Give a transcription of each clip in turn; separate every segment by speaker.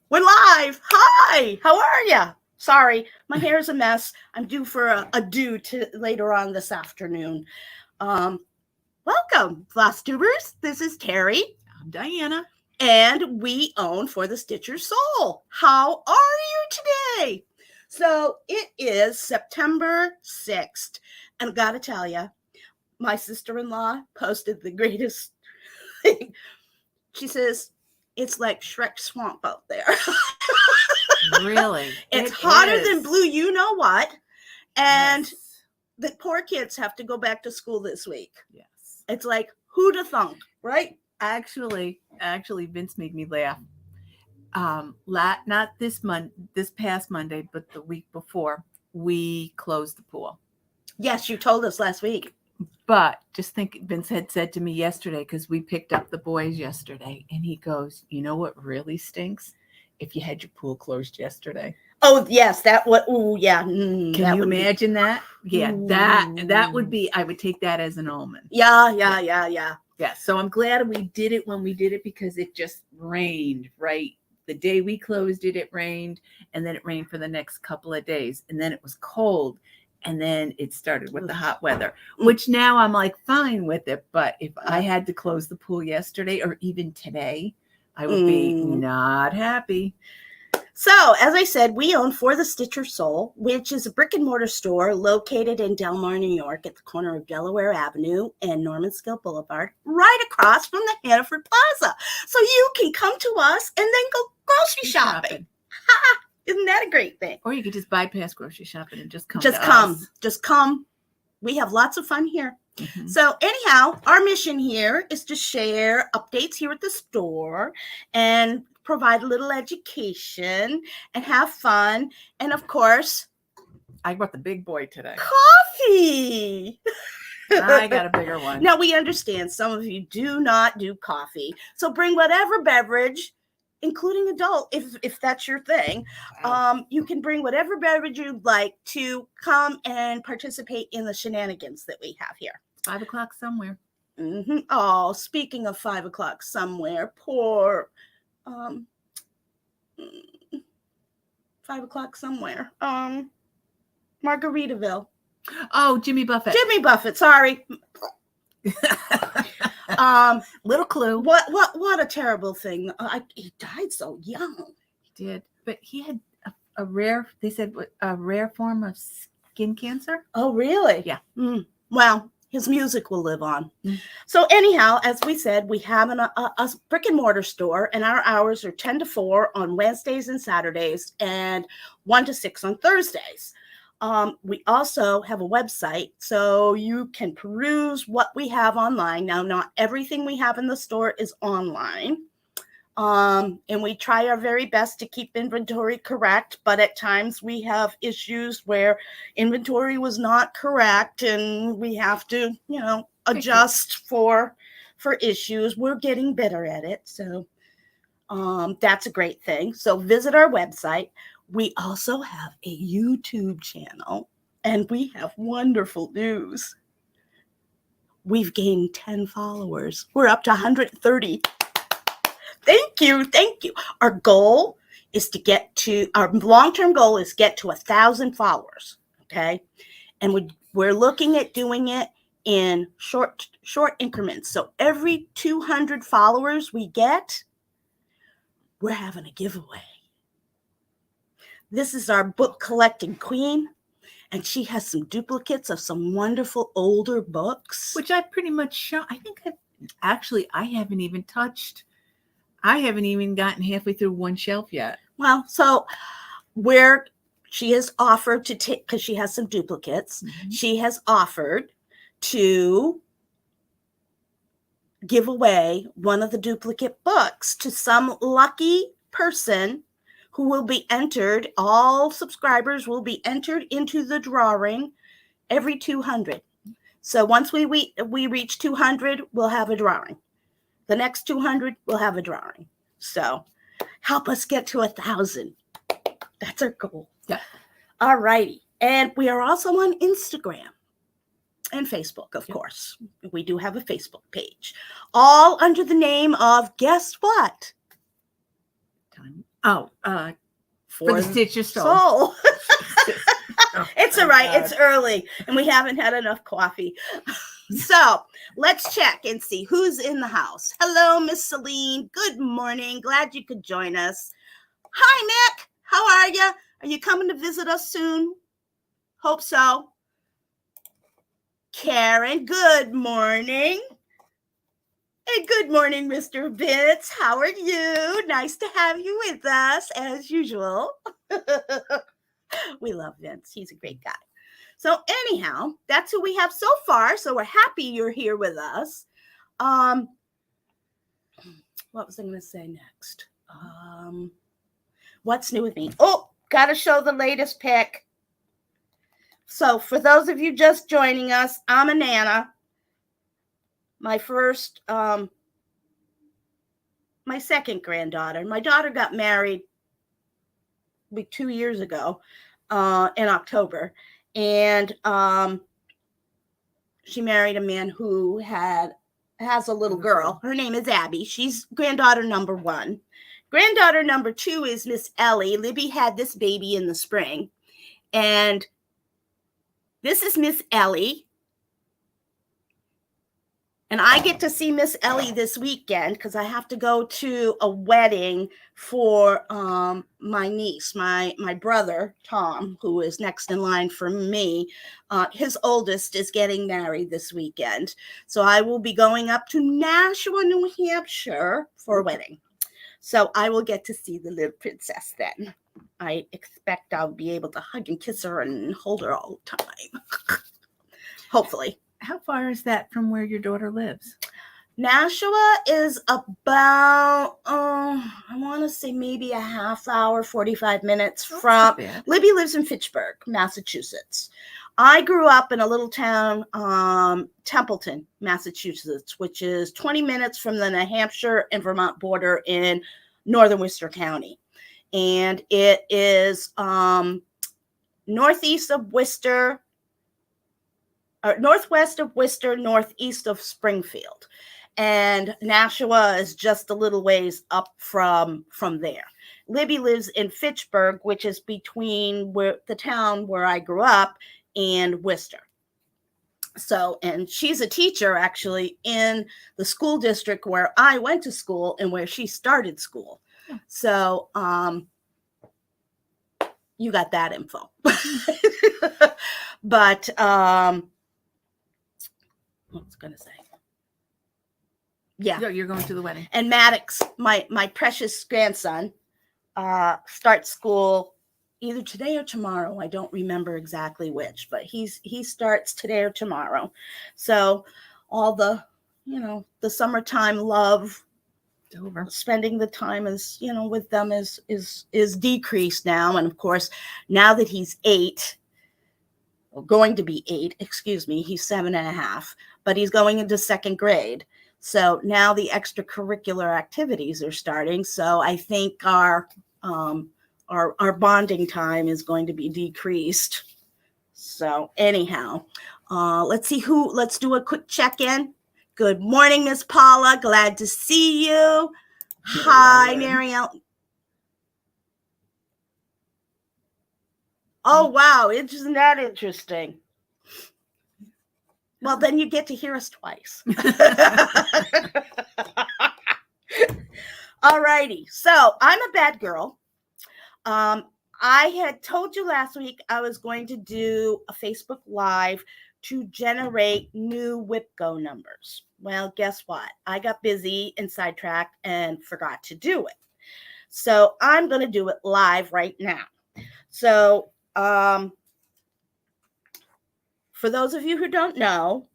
Speaker 1: We're live. Hi. How are you? Sorry, my hair's a mess. I'm due for a due to later on this afternoon. Um, Welcome, Floss Tubers. This is Terri,
Speaker 2: I'm Diana.
Speaker 1: and we own For the Stitcher Soul. How are you today? So it is September 6th, and I gotta tell you, my sister-in-law posted the greatest thing. She says, it's like Shrek Swamp out there.
Speaker 2: Really?
Speaker 1: It's
Speaker 2: It
Speaker 1: hotter than
Speaker 2: is.
Speaker 1: blue, you know what? And
Speaker 2: Yes.
Speaker 1: the poor kids have to go back to school this week.
Speaker 2: Yes.
Speaker 1: It's like, who'da thunk, right?
Speaker 2: Actually, Vince made me laugh. Not this past Monday, but the week before, we closed the pool.
Speaker 1: Yes, you told us last week.
Speaker 2: But just think, Vince had said to me yesterday, because we picked up the boys yesterday, and he goes, "You know what really stinks? If you had your pool closed yesterday."
Speaker 1: Oh, yes, that would, ooh, yeah.
Speaker 2: Can
Speaker 1: that
Speaker 2: you
Speaker 1: would
Speaker 2: imagine that? Yeah,
Speaker 1: Ooh.
Speaker 2: that would be. I would take that as an omen.
Speaker 1: Yeah.
Speaker 2: Yeah, so I'm glad we did it when we did it because it just rained, right? The day we closed it, it rained, and then it rained for the next couple of days, and then it was cold, and then it started with the hot weather, which now I'm like fine with it. But if I had to close the pool yesterday or even today, I would be not happy.
Speaker 1: So, as I said, we own For the Stitcher Soul, which is a brick and mortar store located in Del Mar, New York, at the corner of Delaware Avenue and Norman Skill Boulevard, right across from the Hannaford Plaza. So you can come to us and then go grocery shopping. Ha! Isn't that a great thing?
Speaker 2: Or you could just bypass grocery shopping and just come.
Speaker 1: Just come. We have lots of fun here. Mm-hmm. So anyhow, our mission here is to share updates here at the store and provide a little education and have fun. And of course,
Speaker 2: I brought the big boy today.
Speaker 1: Coffee.
Speaker 2: I got a bigger one.
Speaker 1: Now, we understand some of you do not do coffee. So bring whatever beverage, including adult, if that's your thing. Wow. You can bring whatever beverage you'd like to come and participate in the shenanigans that we have here.
Speaker 2: 5 o'clock somewhere.
Speaker 1: Mm-hmm. Oh, speaking of 5 o'clock somewhere, poor 5 o'clock somewhere. Margaritaville.
Speaker 2: Oh, Jimmy Buffett.
Speaker 1: Jimmy Buffett, sorry.
Speaker 2: Little clue.
Speaker 1: What a terrible thing. He died so young.
Speaker 2: He did. But he had a rare, they said, a rare form of skin cancer.
Speaker 1: Oh, really?
Speaker 2: Yeah.
Speaker 1: Well, his music will live on. So anyhow, as we said, we have a brick and mortar store, and our hours are 10 to 4 on Wednesdays and Saturdays and 1 to 6 on Thursdays. We also have a website, so you can peruse what we have online. Now, not everything we have in the store is online. And we try our very best to keep inventory correct, but at times we have issues where inventory was not correct and we have to, adjust for issues. We're getting better at it. So that's a great thing. So visit our website. We also have a YouTube channel, and we have wonderful news. We've gained 10 followers. We're up to 130. Thank you. Our goal is our long-term goal is get to 1,000 followers, okay? And we're looking at doing it in short increments. So every 200 followers we get, we're having a giveaway. This is our book collecting queen, and she has some duplicates of some wonderful older books.
Speaker 2: Which I pretty much show. I think I haven't even touched. I haven't even gotten halfway through one shelf yet.
Speaker 1: Well, so where she has offered to take, because she has some duplicates, she has offered to give away one of the duplicate books to some lucky person who will be entered. All subscribers will be entered into the drawing every 200. So once we reach 200, we'll have a drawing. The next 200, we'll have a drawing. So help us get to 1,000. That's our goal.
Speaker 2: Yeah.
Speaker 1: All righty. And we are also on Instagram and Facebook, of course. We do have a Facebook page. All under the name of, guess what?
Speaker 2: Oh, for the Stitch Your Soul.
Speaker 1: Soul.
Speaker 2: Oh,
Speaker 1: It's
Speaker 2: my
Speaker 1: all right.
Speaker 2: God.
Speaker 1: It's early and we haven't had enough coffee. So let's check and see who's in the house. Hello, Miss Celine. Good morning. Glad you could join us. Hi, Mick. How are you? Are you coming to visit us soon? Hope so. Karen, good morning. And good morning, Mr. Vince. How are you? Nice to have you with us, as usual. We love Vince. He's a great guy. So anyhow, that's who we have so far. So we're happy you're here with us. What was I going to say next? What's new with me? Oh, got to show the latest pic. So for those of you just joining us, I'm a Nana. My first, my second granddaughter. My daughter got married 2 years ago in October. And she married a man who has a little girl. Her name is Abby. She's granddaughter number 1. Granddaughter number 2 is Miss Ellie. Libby had this baby in the spring. And this is Miss Ellie. And I get to see Miss Ellie this weekend because I have to go to a wedding for my niece, my brother, Tom, who is next in line for me. His oldest is getting married this weekend. So I will be going up to Nashua, New Hampshire for a wedding. So I will get to see the little princess then. I expect I'll be able to hug and kiss her and hold her all the time. Hopefully.
Speaker 2: How far is that from where your daughter lives?
Speaker 1: Nashua is about, I want to say maybe a half hour, 45 minutes from, Libby lives in Fitchburg, Massachusetts. I grew up in a little town, Templeton, Massachusetts, which is 20 minutes from the New Hampshire and Vermont border in northern Worcester County. And it is northeast of Worcester, northwest of Worcester, northeast of Springfield. And Nashua is just a little ways up from there. Libby lives in Fitchburg, which is between the town where I grew up and Worcester. So, and she's a teacher actually in the school district where I went to school and where she started school. So, you got that info. But, what was I going to say? Yeah.
Speaker 2: No, you're going to the wedding.
Speaker 1: And Maddox, my precious grandson, starts school either today or tomorrow. I don't remember exactly which, but he starts today or tomorrow. So all the, the summertime love,
Speaker 2: it's over. Spending
Speaker 1: the time is, with them is decreased now. And of course, now that he's 8, going to be 8, excuse me, he's 7.5, but he's going into 2nd grade. So now the extracurricular activities are starting. So I think our bonding time is going to be decreased. So anyhow, let's do a quick check-in. Good morning, Miss Paula. Glad to see you. Hi, Mary Ellen. Oh, wow. Isn't that interesting? Well, then you get to hear us twice. All righty. So I'm a bad girl. I had told you last week I was going to do a Facebook Live to generate new WIPGO numbers. Well, guess what? I got busy and sidetracked and forgot to do it. So I'm going to do it live right now. So for those of you who don't know,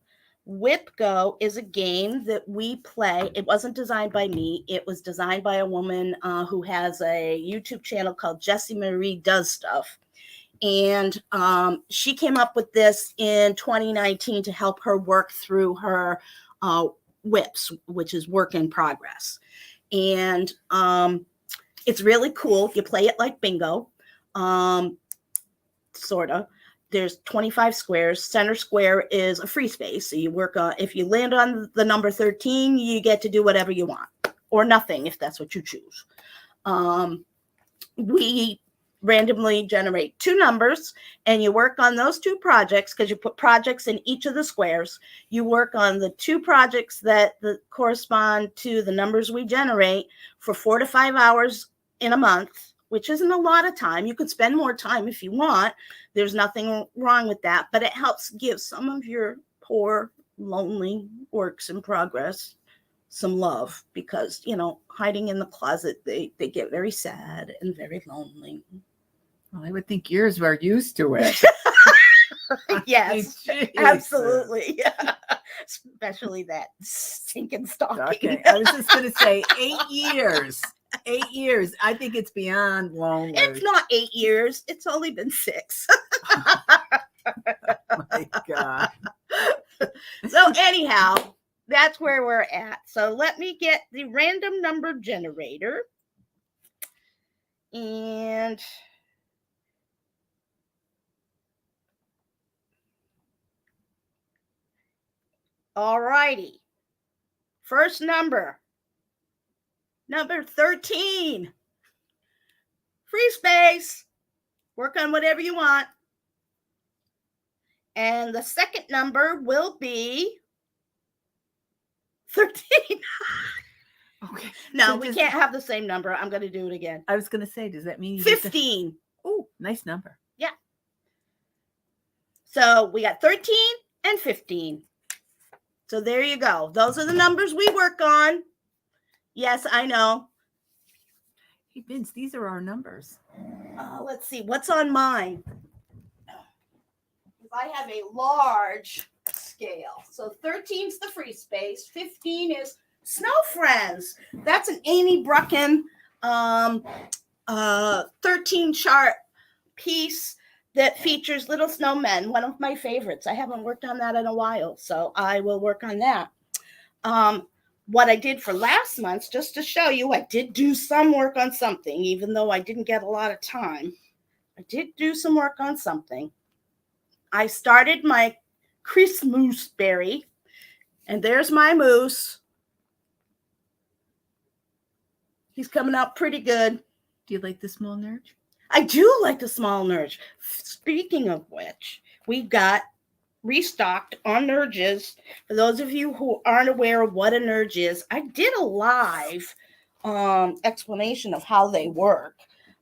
Speaker 1: WIPGO is a game that we play. It wasn't designed by me. It was designed by a woman who has a YouTube channel called Jessie Marie Does Stuff. And she came up with this in 2019 to help her work through her WIPs, which is work in progress. And it's really cool. You play it like bingo, sort of. There's 25 squares. Center square is a free space. So you work on, if you land on the number 13, you get to do whatever you want, or nothing if that's what you choose. we randomly generate 2 numbers, and you work on those 2 projects because you put projects in each of the squares. You work on the 2 projects that correspond to the numbers we generate for 4 to 5 hours in a month, which isn't a lot of time. You could spend more time if you want. There's nothing wrong with that, but it helps give some of your poor, lonely works in progress some love, because, hiding in the closet, they get very sad and very lonely.
Speaker 2: Well, I would think yours were used to it.
Speaker 1: Yes,
Speaker 2: Jesus.
Speaker 1: absolutely. Yeah. Especially that stinking stocking.
Speaker 2: Okay, I was just going to say 8 years. 8 years. I think it's beyond lonely.
Speaker 1: It's not 8 years. It's only been 6.
Speaker 2: Oh my God.
Speaker 1: So anyhow, that's where we're at. So let me get the random number generator. And all righty. First number 13. Free space. Work on whatever you want. And the second number will be 13.
Speaker 2: Okay.
Speaker 1: No,
Speaker 2: So
Speaker 1: we can't have the same number. I'm going to do it again.
Speaker 2: I was going to say, does that mean
Speaker 1: 15?
Speaker 2: Oh, nice number.
Speaker 1: Yeah. So we got 13 and 15. So there you go. Those are the numbers we work on. Yes, I know.
Speaker 2: Hey, Vince, these are our numbers.
Speaker 1: Let's see. What's on mine? I have a large scale. So 13's the free space. 15 is Snow Friends. That's an Amy Brucken 13 chart piece that features little snowmen, one of my favorites. I haven't worked on that in a while, so I will work on that. What I did for last month, just to show you, I did do some work on something, even though I didn't get a lot of time. I did do some work on something. I started my Christmas berry, and there's my moose. He's coming out pretty good.
Speaker 2: Do you like the small nurge?
Speaker 1: I do like the small nurge. Speaking of which, we got restocked on nurges. For those of you who aren't aware of what a nurge is, I did a live explanation of how they work,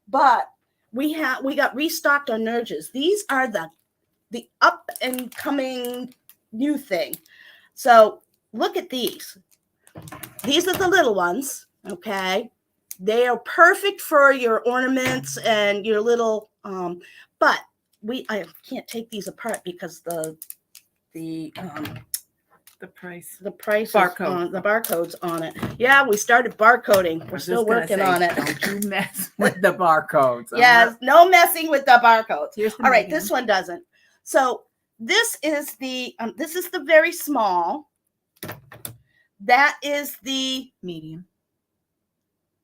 Speaker 1: but we got restocked on nurges. These are the up and coming new thing. So look at these. These are the little ones, okay? They are perfect for your ornaments and your little, but I can't take these apart because the
Speaker 2: price
Speaker 1: barcode, the barcode's on it. Yeah, we started barcoding. We're still working on it.
Speaker 2: Don't you mess with the barcodes.
Speaker 1: Yes, no messing with the barcodes. All right,
Speaker 2: medium.
Speaker 1: this one doesn't. So this is the very small. That is the
Speaker 2: medium.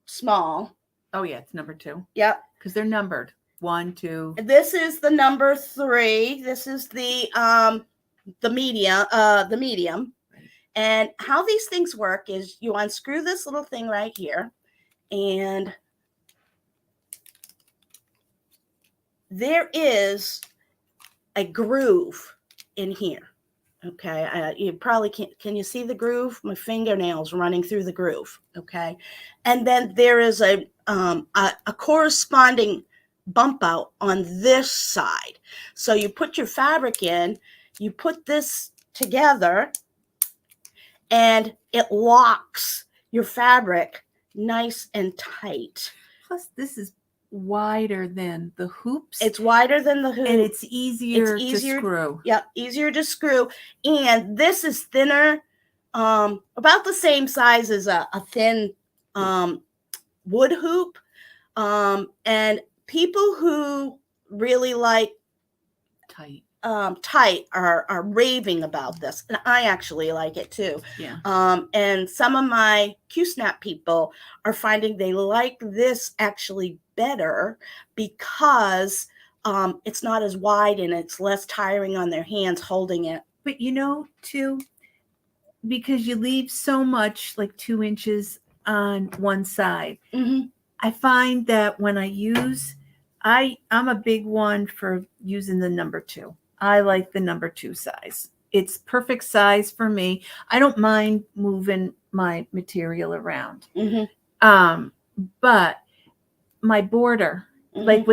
Speaker 1: Small.
Speaker 2: Oh yeah, it's number 2.
Speaker 1: Yep.
Speaker 2: Because they're numbered. 1, 2.
Speaker 1: This is the number 3. This is the medium. Right. And how these things work is you unscrew this little thing right here, and there is a groove in here. Okay, you probably can't. Can you see the groove? My fingernails running through the groove. Okay, and then there is a corresponding bump out on this side. So you put your fabric in, you put this together, and it locks your fabric nice and tight.
Speaker 2: Plus, this is wider than the hoops.
Speaker 1: It's wider than the hoop,
Speaker 2: and it's easier to screw.
Speaker 1: Yep, easier to screw. And this is thinner, about the same size as a thin wood hoop. And people who really like
Speaker 2: tight
Speaker 1: are raving about this, and I actually like it too.
Speaker 2: Yeah.
Speaker 1: And some of my Q-snap people are finding they like this actually better because it's not as wide and it's less tiring on their hands holding it.
Speaker 2: But too, because you leave so much, like 2 inches on one side.
Speaker 1: Mm-hmm.
Speaker 2: I find that when I use, I'm a big one for using the number 2. I like the number 2 size. It's perfect size for me. I don't mind moving my material around. But my border, like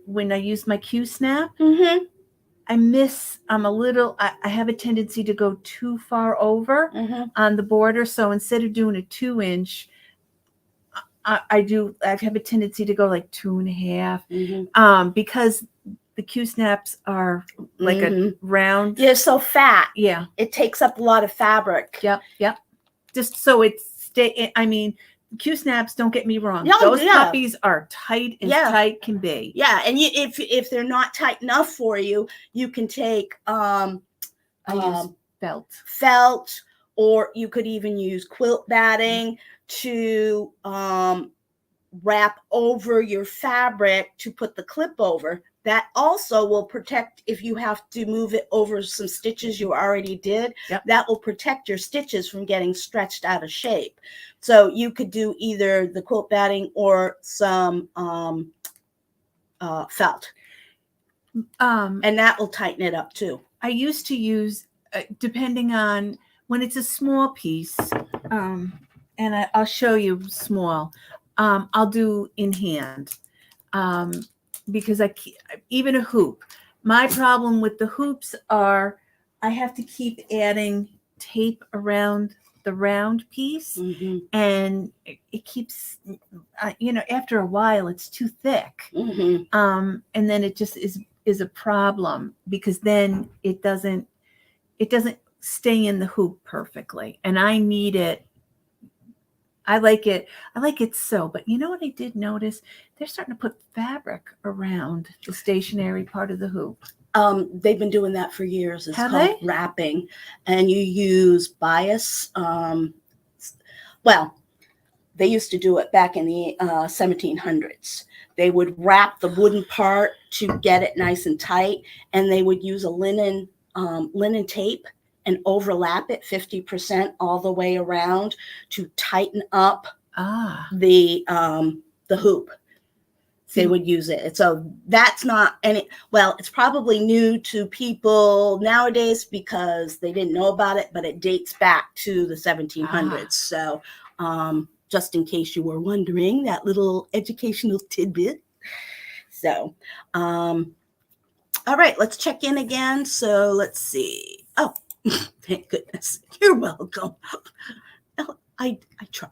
Speaker 2: when I use my Q snap, I have a tendency to go too far over on the border. So instead of doing a 2-inch, I have a tendency to go like 2.5, because the Q snaps are like a round.
Speaker 1: You're so fat.
Speaker 2: Yeah.
Speaker 1: It takes up a lot of fabric.
Speaker 2: Yep. Just so I mean, Q snaps, don't get me wrong.
Speaker 1: No,
Speaker 2: those puppies are tight as tight can be.
Speaker 1: Yeah. And if they're not tight enough for you, you can take
Speaker 2: I use
Speaker 1: felt, or you could even use quilt batting to wrap over your fabric to put the clip over. That also will protect if you have to move it over some stitches you already did. That will protect your stitches from getting stretched out of shape. So you could do either the quilt batting or some felt. And that will tighten it up too.
Speaker 2: I used to use, depending on when it's a small piece, and I'll show you small, I'll do in hand. Because even a hoop. My problem with the hoops are I have to keep adding tape around the round piece, and it keeps, after a while it's too thick, and then it just is a problem, because then it doesn't stay in the hoop perfectly, and I need it. I like it so, but you know what I did notice? They're starting to put fabric around the stationary part of the hoop.
Speaker 1: They've been doing that for years. It's called wrapping, and you use bias. Well, they used to do it back in the 1700s. They would wrap the wooden part to get it nice and tight, and they would use a linen tape and overlap it 50% all the way around to tighten up the hoop. They would use it. So that's not any, well, it's probably new to people nowadays because they didn't know about it, but it dates back to the 1700s. So just in case you were wondering, that little educational tidbit. So, all right, let's check in again. So let's see. Oh, thank goodness. You're welcome. I try.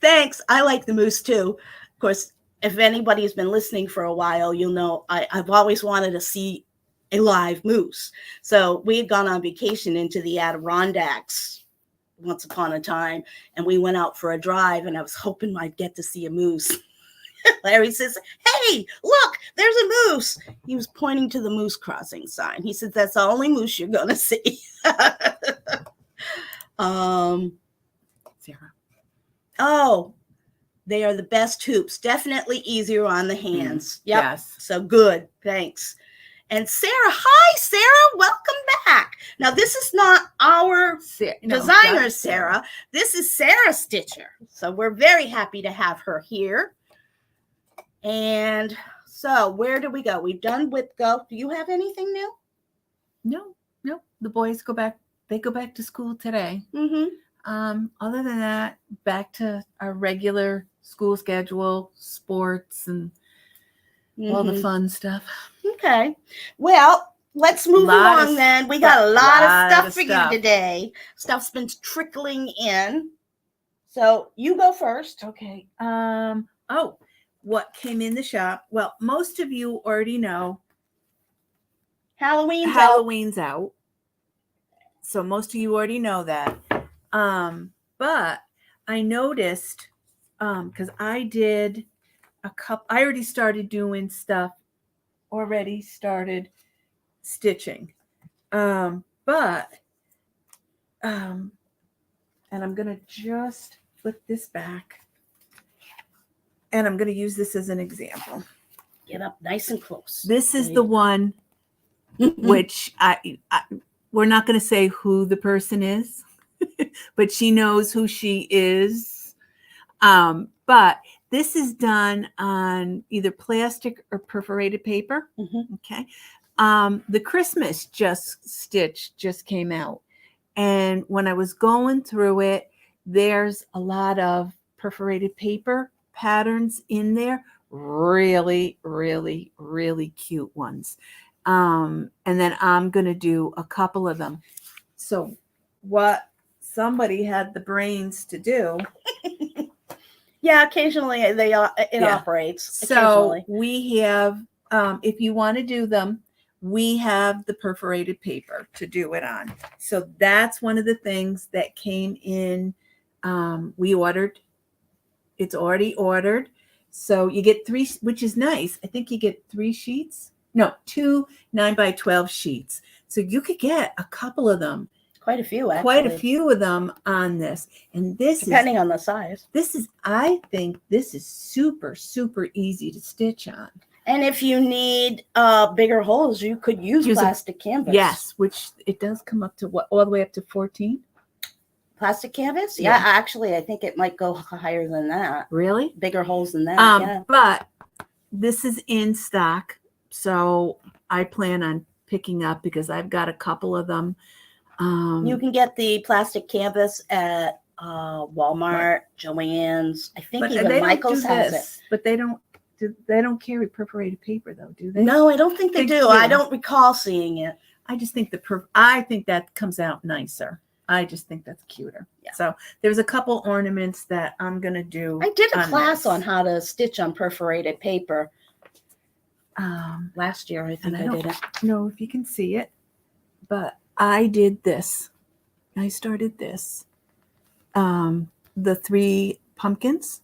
Speaker 1: Thanks. I like the moose too. Of course, if anybody's been listening for a while, you'll know I've always wanted to see a live moose. So we had gone on vacation into the Adirondacks once upon a time, and we went out for a drive, and I was hoping I'd get to see a moose. Larry says, "Hey, look, there's a moose." He was pointing to the moose crossing sign. He said, "That's the only moose you're going to see."
Speaker 2: Sarah.
Speaker 1: Oh, they are the best hoops. Definitely easier on the hands. Yep.
Speaker 2: Yes.
Speaker 1: So good. Thanks. And Sarah, hi, Sarah. Welcome back. Now, this is not our designer, Sarah. This is Sarah Stitcher. So we're very happy to have her here. And so where do we go? We've done with go. Do you have anything new?
Speaker 2: No. The boys go back. They go back to school today. Other than that, back to our regular school schedule, sports, and all the fun stuff. Okay.
Speaker 1: Well, let's move along then. We got a lot of stuff for you today. Stuff's been trickling in. So you go first.
Speaker 2: Okay. What came in the shop? Well, most of you already know Halloween's out. So most of you already know that. But I noticed, because I did I already started doing stuff, already started stitching. And I'm going to just flip this back. And I'm going to use this as an example.
Speaker 1: Get up nice and close.
Speaker 2: This is the one which we're not going to say who the person is, but she knows who she is. But This is done on either plastic or perforated paper.
Speaker 1: Mhm.
Speaker 2: Okay. The Christmas stitch just came out. And when I was going through it, there's a lot of perforated paper patterns in there. Really, really, really cute ones. And then I'm going to do a couple of them. So what somebody had the brains to do.
Speaker 1: Yeah, occasionally it operates.
Speaker 2: So
Speaker 1: Occasionally.
Speaker 2: we have, if you want to do them, we have the perforated paper to do it on. So that's one of the things that came in. We ordered. It's already ordered. So you get 3, which is nice. I think you get 3 sheets. No, 2 9x12 sheets. So you could get a couple of them.
Speaker 1: Quite a few, actually.
Speaker 2: Quite a few of them on this. And this
Speaker 1: depending on the size.
Speaker 2: I think this is super, super easy to stitch on.
Speaker 1: And if you need bigger holes, you could use plastic canvas.
Speaker 2: Yes, which it does come up to all the way up to 14.
Speaker 1: Plastic canvas? Yeah, actually, I think it might go higher than that.
Speaker 2: Really?
Speaker 1: Bigger holes than that, yeah.
Speaker 2: But this is in stock, so I plan on picking up because I've got a couple of them.
Speaker 1: You can get the plastic canvas at Walmart, Joann's. I think even Michael's has it.
Speaker 2: But they don't carry perforated paper though, do they?
Speaker 1: No, I don't think they do. I don't recall seeing it.
Speaker 2: I just think I think that comes out nicer. I just think that's cuter. Yeah. So there's a couple ornaments that I'm gonna do.
Speaker 1: I did a class on how to stitch on perforated paper. Last year, I think I did it.
Speaker 2: No, if you can see it, but I did this. I started this. The 3 pumpkins.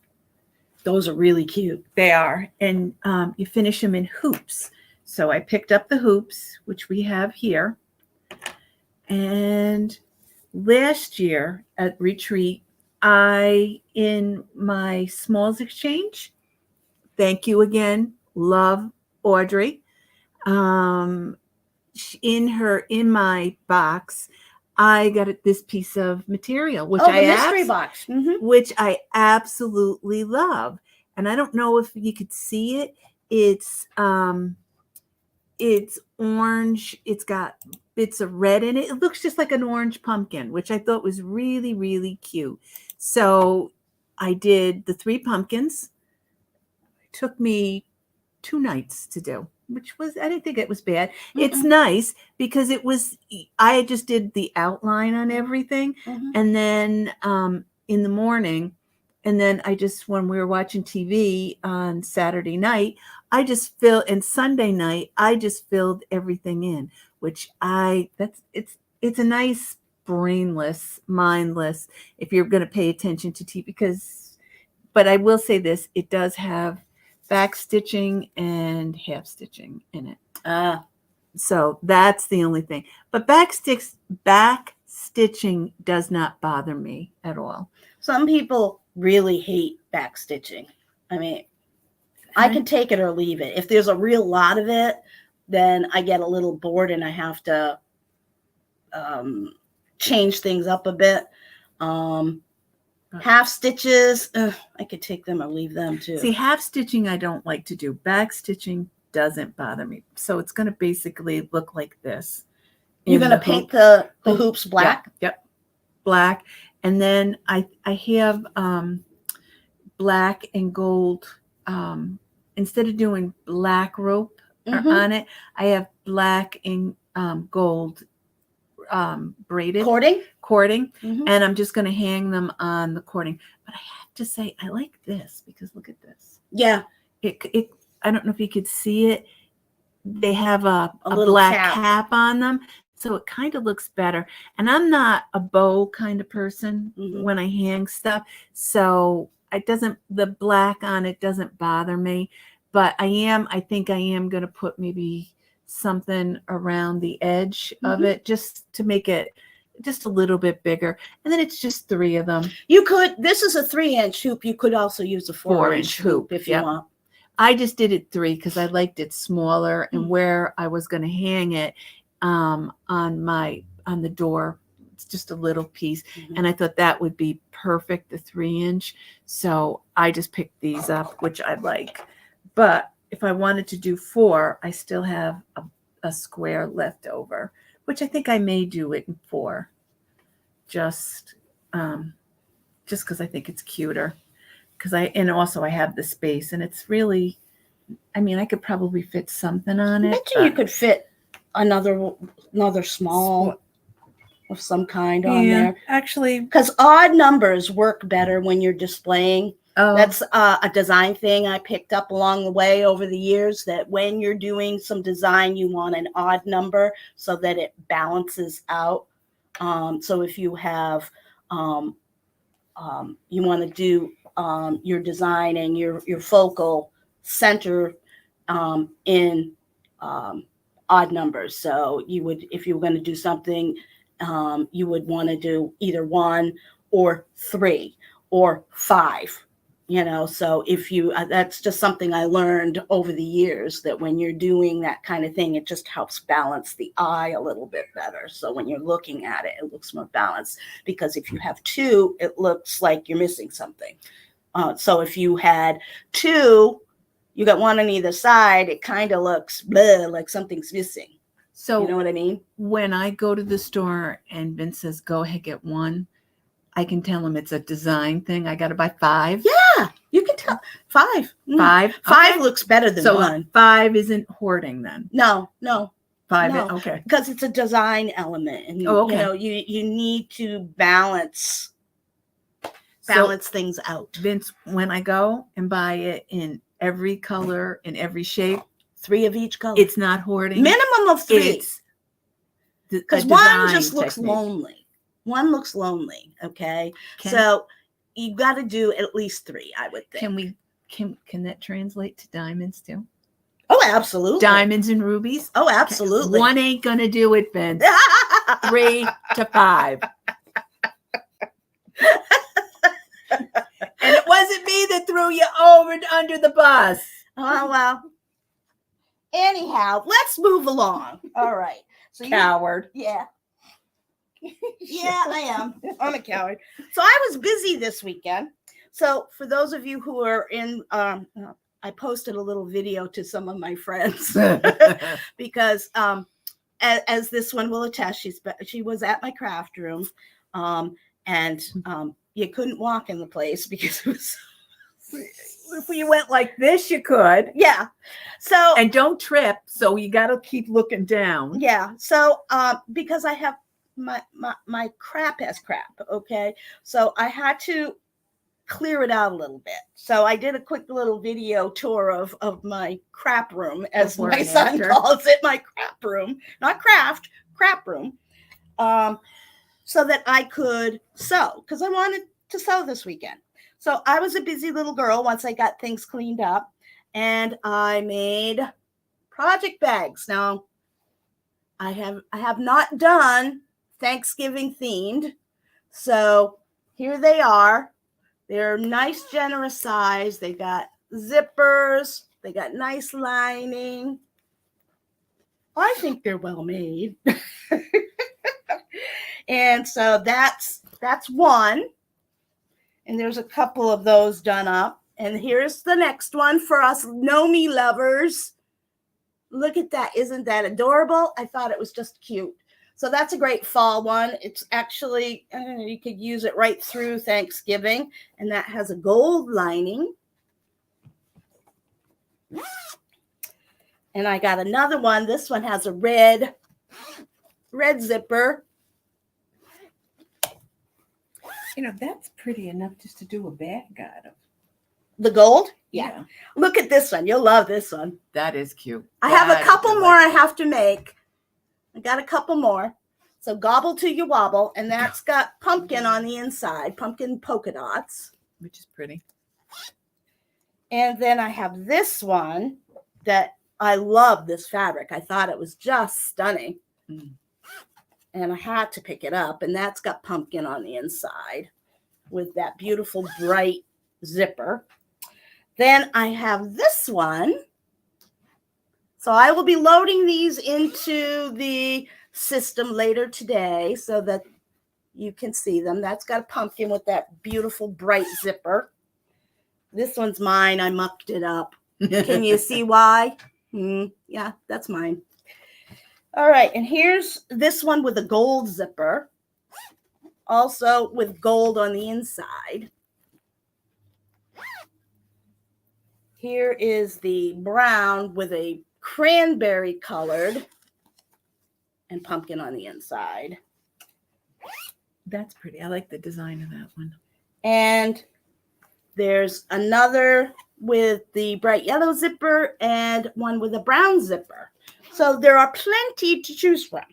Speaker 1: Those are really cute.
Speaker 2: They are. And you finish them in hoops. So I picked up the hoops, which we have here. And last year at retreat, in my smalls exchange, thank you again, love Audrey. In my box, I got this piece of material, which
Speaker 1: mystery box,
Speaker 2: which I absolutely love. And I don't know if you could see it. It's orange. It's got bits of red in it. It looks just like an orange pumpkin, which I thought was really, really cute. So I did the 3 pumpkins. It took me 2 nights to do, which was, I didn't think it was bad. It's nice because I just did the outline on everything. And then in the morning, and then when we were watching TV on Saturday night, and Sunday night, I just filled everything in, which it's a nice brainless, mindless, if you're going to pay attention to TV, but I will say this, it does have back stitching and half stitching in it. So that's the only thing. But back stitching does not bother me at all.
Speaker 1: Some people really hate back stitching. I mean, I can take it or leave it. If there's a real lot of it, then I get a little bored and I have to change things up a bit. Half stitches, I could take them or leave them too.
Speaker 2: See, half stitching I don't like to do. Back stitching doesn't bother me. So it's going to basically look like this.
Speaker 1: You're going to paint the hoops black?
Speaker 2: Yep. Black. And then I have black and gold. Instead of doing black rope on it, I have black and gold braided cording, and I'm just going to hang them on the cording. But I have to say, I like this because look at this.
Speaker 1: Yeah,
Speaker 2: it. I don't know if you could see it. They have a black cap on them, so it kind of looks better. And I'm not a bow kind of person when I hang stuff, so the black on it doesn't bother me. But I think I am going to put maybe something around the edge of it just to make it just a little bit bigger. And then it's just 3 of them.
Speaker 1: This is a 3-inch hoop. You could also use a 4-inch hoop if you want.
Speaker 2: I just did it 3 because I liked it smaller and where I was going to hang it on the door It's just a little piece.
Speaker 1: Mhm.
Speaker 2: And I thought that would be perfect, the 3-inch. So I just picked these up, which I like. But if I wanted to do 4, I still have a square left over, which I think I may do it in 4. Just because I think it's cuter. And also I have the space, and it's really, I mean, I could probably fit something on
Speaker 1: I
Speaker 2: it.
Speaker 1: bet you could fit another small of some kind on there.
Speaker 2: Actually,
Speaker 1: Because odd numbers work better when you're displaying.
Speaker 2: oh,
Speaker 1: That's a design thing I picked up along the way over the years, that when you're doing some design, you want an odd number so that it balances out. So if you have, you want to do your design and your focal center in odd numbers. So you would, if you were going to do something, you would want to do either 1 or 3 or 5. So if you, that's just something I learned over the years, that when you're doing that kind of thing, it just helps balance the eye a little bit better. So when you're looking at it, it looks more balanced, because if you have 2, it looks like you're missing something. So if you had 2, you got 1 on either side, it kind of looks bleh, like something's missing.
Speaker 2: so
Speaker 1: You know what I mean?
Speaker 2: when I go to the store and Vince says, go ahead, get 1, I can tell him it's a design thing. I got to buy 5.
Speaker 1: Yeah, you can tell. 5.
Speaker 2: 5.
Speaker 1: 5
Speaker 2: Okay.
Speaker 1: looks better than
Speaker 2: So
Speaker 1: 1.
Speaker 2: 5 isn't hoarding then.
Speaker 1: No.
Speaker 2: 5.
Speaker 1: No.
Speaker 2: Okay.
Speaker 1: Because it's a design element, and
Speaker 2: okay.
Speaker 1: You need to balance things out.
Speaker 2: Vince, when I go and buy it in every color, in every shape,
Speaker 1: 3 of each color.
Speaker 2: it's not hoarding.
Speaker 1: Minimum of 3. Because 1 just looks lonely. 1 looks lonely. Okay. So you got to do at least 3, I would think.
Speaker 2: Can that translate to diamonds too?
Speaker 1: Oh, absolutely.
Speaker 2: Diamonds and rubies?
Speaker 1: Oh, absolutely.
Speaker 2: 1 ain't gonna do it, Vince. 3 to 5. And it wasn't me that threw you under the bus.
Speaker 1: Oh, well. Anyhow, let's move along. All right. So
Speaker 2: Coward.
Speaker 1: Yeah, I am. I'm a coward. So I was busy this weekend. So for those of you who are in, I posted a little video to some of my friends because as this one will attest, she was at my craft room, and you couldn't walk in the place because it was.
Speaker 2: If you went like this, you could.
Speaker 1: Yeah. So,
Speaker 2: and don't trip. So you got to keep looking down.
Speaker 1: Yeah. So because I have my crap has crap. Okay. So I had to clear it out a little bit. So I did a quick little video tour of my crap room, as my son calls it, my crap room, not craft, crap room. So that I could sew, because I wanted to sew this weekend. So I was a busy little girl once I got things cleaned up, and I made project bags. Now, I have not done Thanksgiving themed, so here they are. They're nice, generous size. They got zippers. They got nice lining. I think they're well made. And so that's one. And there's a couple of those done up. And here's the next one for us Know-Me lovers. Look at that. Isn't that adorable? I thought it was just cute. So that's a great fall one. It's actually, you could use it right through Thanksgiving. And that has a gold lining. And I got another one. This one has a red zipper.
Speaker 2: That's pretty enough just to do a bag out of.
Speaker 1: The gold? Yeah. Look at this one. You'll love this one.
Speaker 2: That is cute.
Speaker 1: I have a couple more I have to make. I got a couple more. So gobble till you wobble. And that's got pumpkin on the inside. Pumpkin polka dots.
Speaker 2: Which is pretty.
Speaker 1: And then I have this one that I love this fabric. I thought it was just stunning. Mm. And I had to pick it up. And that's got pumpkin on the inside with that beautiful bright zipper. Then I have this one. So I will be loading these into the system later today so that You can see them. That's got a pumpkin with that beautiful bright zipper. This one's mine. I mucked it up. Can you see why? Yeah, that's mine. All right, and here's this one with a gold zipper, also with gold on the inside. Here is the brown with a cranberry colored and pumpkin on the inside.
Speaker 2: That's pretty. I like the design of that one.
Speaker 1: And there's another with the bright yellow zipper and one with a brown zipper. So there are plenty to choose from.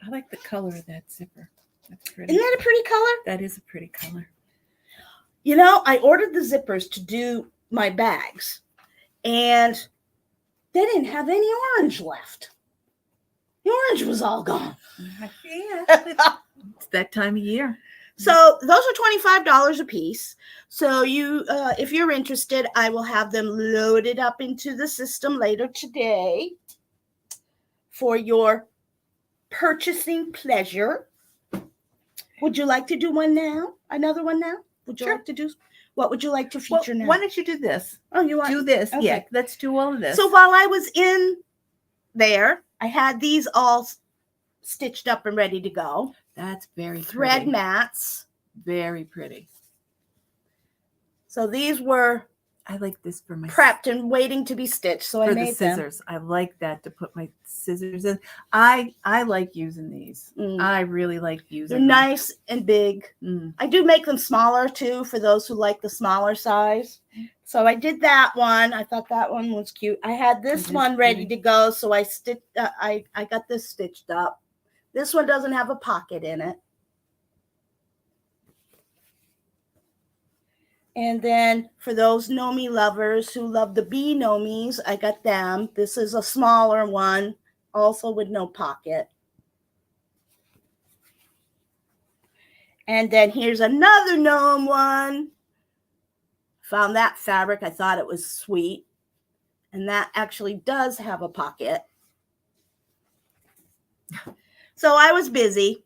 Speaker 2: I like the color of that zipper. That's pretty.
Speaker 1: Isn't that a pretty color?
Speaker 2: That is a pretty color.
Speaker 1: You know, I ordered the zippers to do my bags, and they didn't have any orange left. The orange was all gone.
Speaker 2: Yeah. It's that time of year.
Speaker 1: So those are $25 a piece. So you, if you're interested, I will have them loaded up into the system later today for your purchasing pleasure. Would you like to do one now? Another one now? Would you
Speaker 2: Sure.
Speaker 1: like to do? What would you like to feature now?
Speaker 2: Why don't you do this?
Speaker 1: Oh, you want
Speaker 2: Do this.
Speaker 1: Okay.
Speaker 2: Yeah, let's do all of this.
Speaker 1: So while I was in there, I had these all stitched up and ready to go.
Speaker 2: That's very
Speaker 1: Thread
Speaker 2: pretty.
Speaker 1: mats.
Speaker 2: Very pretty.
Speaker 1: So these were
Speaker 2: I like this for my
Speaker 1: prepped and waiting to be stitched. So I
Speaker 2: for
Speaker 1: made
Speaker 2: the scissors. I like that to put my scissors in. I like using these.
Speaker 1: them.
Speaker 2: I really like using
Speaker 1: They're
Speaker 2: them.
Speaker 1: nice and big. I do make them smaller too for those who like the smaller size. So I did that one. I thought that one was cute. I had this
Speaker 2: It is
Speaker 1: one ready
Speaker 2: pretty.
Speaker 1: to go, so I stitched. I got this stitched up. This one doesn't have a pocket in it. And then for those Nomi lovers who love the bee Nomis, I got them. This is a smaller one, also with no pocket. And then here's another gnome one. Found that fabric. I thought it was sweet. And that actually does have a pocket. So I was busy.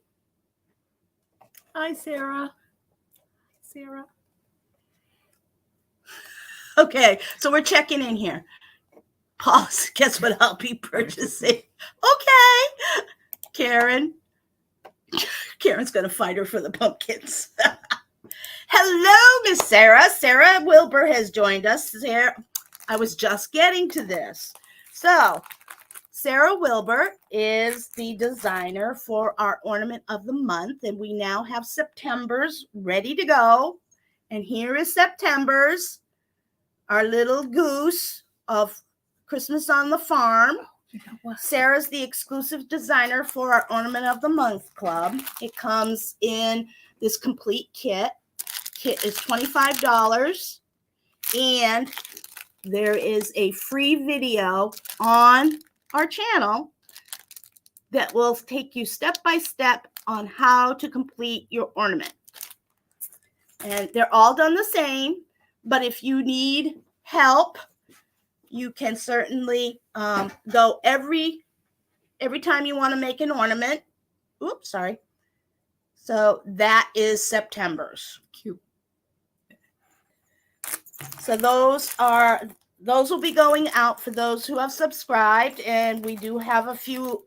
Speaker 2: Hi, Sarah. Sarah.
Speaker 1: Okay, so we're checking in here. Pause. Guess what I'll be purchasing? Okay. Karen. Karen's going to fight her for the pumpkins. Hello, Miss Sarah. Sarah Wilbur has joined us. Sarah, I was just getting to this. So, Sarah Wilbur is the designer for our ornament of the month, and we now have September's ready to go. And here is September's, our little goose of Christmas on the Farm. Sarah's the exclusive designer for our Ornament of the Month Club. It comes in this complete kit. Kit is $25, and there is a free video on our channel that will take you step by step on how to complete your ornament. And they're all done the same, but if you need help, you can certainly go every time you want to make an ornament. Oops, sorry. So that is September's.
Speaker 2: Cute.
Speaker 1: So those will be going out for those who have subscribed, and we do have a few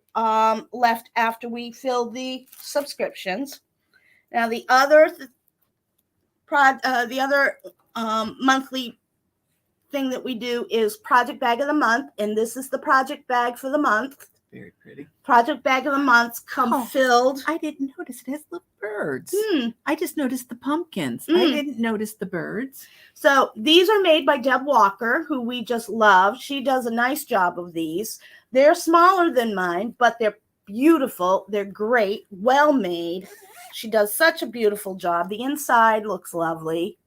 Speaker 1: left after we fill the subscriptions. Now the other monthly thing that we do is Project Bag of the Month, and this is the project bag for the month.
Speaker 2: Very pretty.
Speaker 1: Project Bag of the Month come filled.
Speaker 2: I didn't notice it has the birds.
Speaker 1: Hmm.
Speaker 2: I just noticed the pumpkins. I
Speaker 1: Mm.
Speaker 2: didn't notice the birds.
Speaker 1: So these are made by Deb Walker, who we just love. She does a nice job of these. They're smaller than mine, but they're beautiful. They're great, well made. She does such a beautiful job. The inside looks lovely.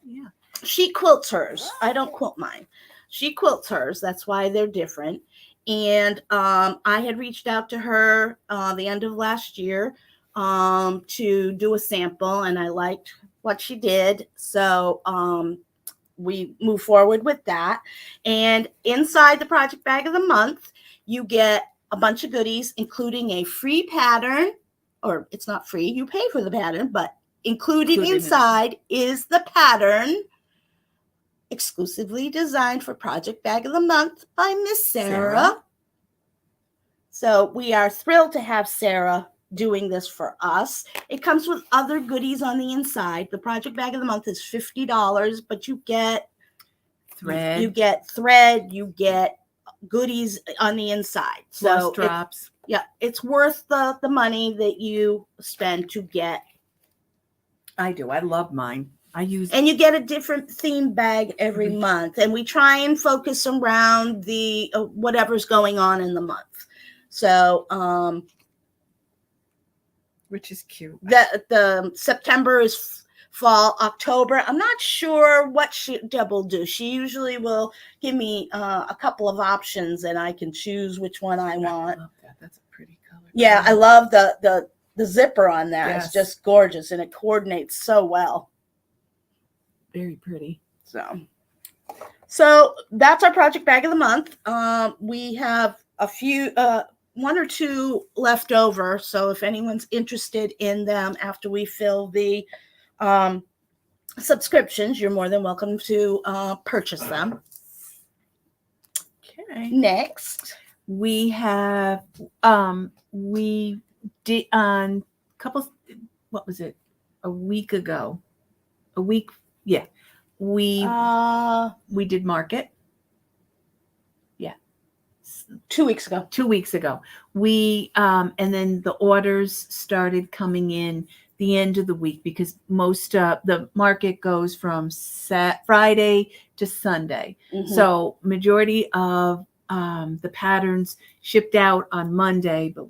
Speaker 2: Yeah.
Speaker 1: She quilts hers. I don't quilt mine. She quilts hers. That's why they're different. And I had reached out to her the end of last year to do a sample, and I liked what she did. So we move forward with that. And inside the Project Bag of the Month, you get a bunch of goodies, including a free pattern or it's not free, you pay for the pattern, but included
Speaker 2: Included in it.
Speaker 1: inside is the pattern exclusively designed for Project Bag of the Month by Miss Sarah. So we are thrilled to have Sarah doing this for us. It comes with other goodies on the inside. The Project Bag of the Month is $50, but you get
Speaker 2: Thread.
Speaker 1: you get thread, you get goodies on the inside.
Speaker 2: Floss
Speaker 1: So
Speaker 2: drops.
Speaker 1: it's worth the money that you spend to get.
Speaker 2: I do. I love mine. I use,
Speaker 1: and you get a different theme bag every month, and we try and focus around the whatever's going on in the month. So
Speaker 2: which is cute.
Speaker 1: The September is fall. October, I'm not sure what Deb will do. She usually will give me a couple of options, and I can choose which one I want.
Speaker 2: I love that. That's a pretty color.
Speaker 1: Yeah, I love the zipper on that.
Speaker 2: Yes.
Speaker 1: It's just gorgeous, and it coordinates so well.
Speaker 2: Very pretty.
Speaker 1: So that's our Project Bag of the Month. We have a few, one or two left over. So if anyone's interested in them after we fill the subscriptions, you're more than welcome to purchase them.
Speaker 2: Okay.
Speaker 1: Next,
Speaker 2: We have we did on couple, what was it? A week ago. Yeah. We did market. Yeah.
Speaker 1: 2 weeks ago.
Speaker 2: 2 weeks ago. We and then the orders started coming in the end of the week, because most the market goes from Friday to Sunday.
Speaker 1: Mm-hmm.
Speaker 2: So majority of the patterns shipped out on Monday, but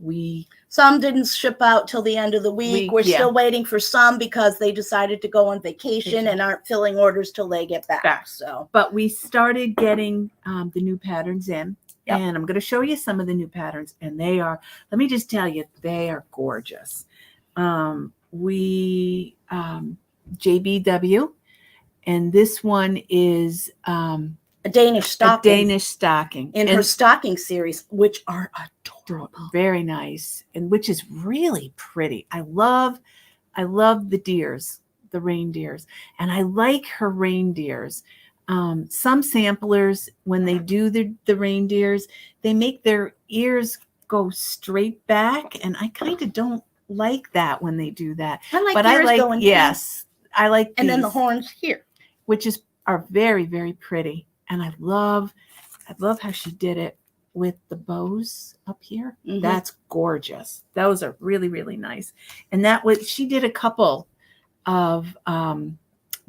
Speaker 1: some didn't ship out till the end of the week. We're still waiting for some because they decided to go on vacation and aren't filling orders till they get back. So,
Speaker 2: but we started getting the new patterns in.
Speaker 1: Yep.
Speaker 2: And I'm going to show you some of the new patterns, and they are, let me just tell you, they are gorgeous. JBW, and this one is
Speaker 1: a Danish stocking.
Speaker 2: A Danish stocking
Speaker 1: in her stocking series, which are adorable.
Speaker 2: Very nice, and which is really pretty. I love the deers, the reindeers, and I like her reindeers. Some samplers, when they do the reindeers, they make their ears go straight back, and I kind of don't like that when they do that.
Speaker 1: But I like going
Speaker 2: I like
Speaker 1: and
Speaker 2: these,
Speaker 1: then the horns here,
Speaker 2: which are very, very pretty. And I love how she did it with the bows up here.
Speaker 1: Mm-hmm.
Speaker 2: That's gorgeous. Those are really, really nice. And she did a couple of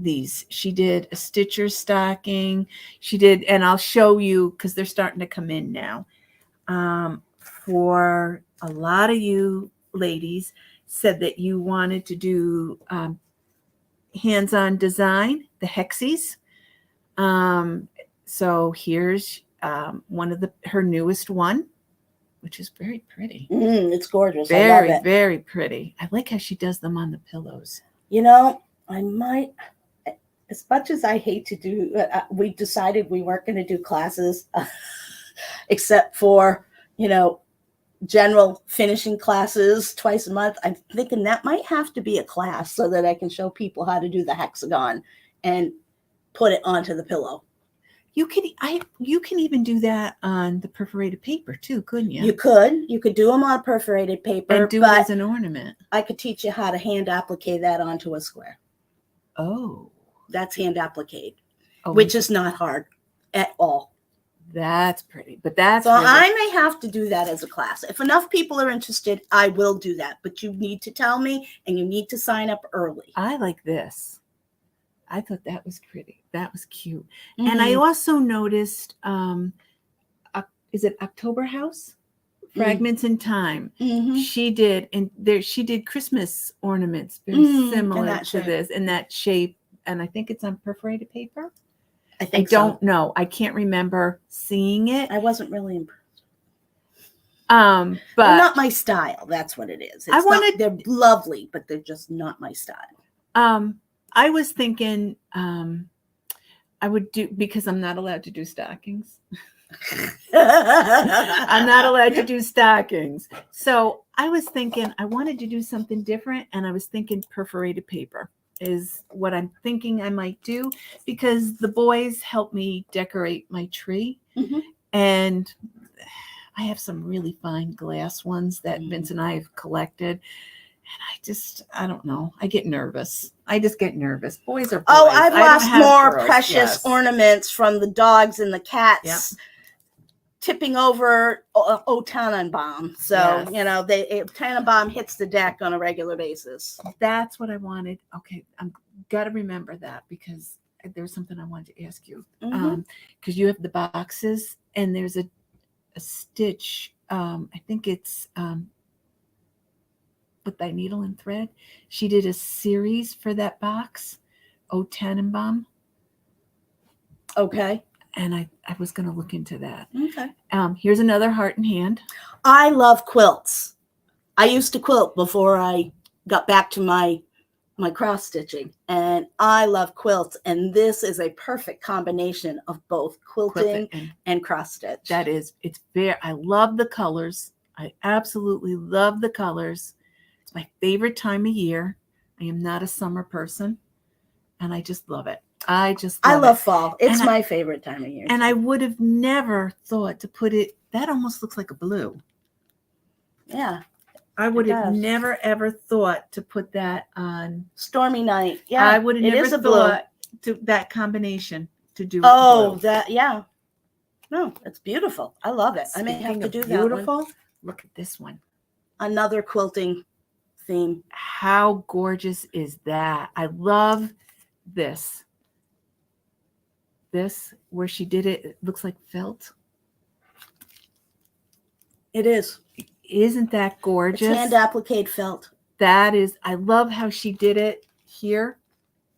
Speaker 2: these. She did a Stitcher stocking. She did, and I'll show you because they're starting to come in now. For a lot of you ladies said that you wanted to do hands-on design, the Hexies. So here's one of her newest one, which is very pretty.
Speaker 1: It's gorgeous.
Speaker 2: Very,
Speaker 1: I love it.
Speaker 2: Very pretty. I like how she does them on the pillows.
Speaker 1: You know, I might, as much as I hate to do, we decided we weren't going to do classes except for, general finishing classes twice a month. I'm thinking that might have to be a class so that I can show people how to do the hexagon and put it onto the pillow.
Speaker 2: You can even do that on the perforated paper too, couldn't you?
Speaker 1: You could do them on perforated paper
Speaker 2: and do it as an ornament.
Speaker 1: I could teach you how to hand applique that onto a square.
Speaker 2: Oh,
Speaker 1: that's hand applique, which is not hard at all.
Speaker 2: That's pretty, but that's
Speaker 1: so really... I may have to do that as a class. If enough people are interested, I will do that. But you need to tell me, and you need to sign up early.
Speaker 2: I like this. I thought that was pretty. That was cute. Mm-hmm. And I also noticed, is it October House? Fragments in Time.
Speaker 1: Mm-hmm.
Speaker 2: She did Christmas ornaments very similar to this in that shape. And I think it's on perforated paper. I don't know. I can't remember seeing it.
Speaker 1: I wasn't really impressed.
Speaker 2: But
Speaker 1: they're not my style. That's what it is. They're lovely, but they're just not my style.
Speaker 2: I was thinking I would do, because I'm not allowed to do stockings. I'm not allowed to do stockings. So I was thinking I wanted to do something different, and I was thinking perforated paper is what I'm thinking I might do, because the boys help me decorate my tree.
Speaker 1: Mhm.
Speaker 2: And I have some really fine glass ones that
Speaker 1: Mhm.
Speaker 2: Vince and I have collected. And I don't know. I get nervous. I just get nervous. Boys are boys.
Speaker 1: Oh, I've
Speaker 2: I don't
Speaker 1: lost
Speaker 2: have
Speaker 1: more
Speaker 2: girls.
Speaker 1: precious
Speaker 2: Yes.
Speaker 1: ornaments from the dogs and the cats
Speaker 2: Yep.
Speaker 1: tipping over O Tannenbaum. So,
Speaker 2: Yes.
Speaker 1: you know, Tannenbaum hits the deck on a regular basis.
Speaker 2: That's what I wanted. Okay, I'm got to remember that, because there's something I wanted to ask you.
Speaker 1: Mhm.
Speaker 2: Because you have the boxes, and there's a stitch. I think it's with thy needle and thread. She did a series for that box, O Tannenbaum,
Speaker 1: Okay.
Speaker 2: and I was going to look into that.
Speaker 1: Okay.
Speaker 2: Here's another heart and hand.
Speaker 1: I love quilts. I used to quilt before I got back to my cross stitching, and I love quilts, and this is a perfect combination of both quilting and cross stitch.
Speaker 2: That is, it's very, I love the colors. I absolutely love the colors. It's my favorite time of year. I am not a summer person, and I just love it. I love
Speaker 1: fall. It's my favorite time of year.
Speaker 2: And I would have never thought to put it, that almost looks like a blue.
Speaker 1: Yeah.
Speaker 2: I would have never ever thought to put that on
Speaker 1: Stormy Night. Yeah.
Speaker 2: I would have
Speaker 1: it
Speaker 2: never
Speaker 1: is a
Speaker 2: thought to that combination to do it.
Speaker 1: Oh,
Speaker 2: blue.
Speaker 1: that, yeah. No, it's beautiful. I love it. I may have to do
Speaker 2: beautiful,
Speaker 1: that one.
Speaker 2: Look at this one.
Speaker 1: Another quilting theme.
Speaker 2: How gorgeous is that? I love this. This, where she did it, it looks like felt.
Speaker 1: It is.
Speaker 2: Isn't that gorgeous?
Speaker 1: It's hand appliqued felt.
Speaker 2: That is, I love how she did it here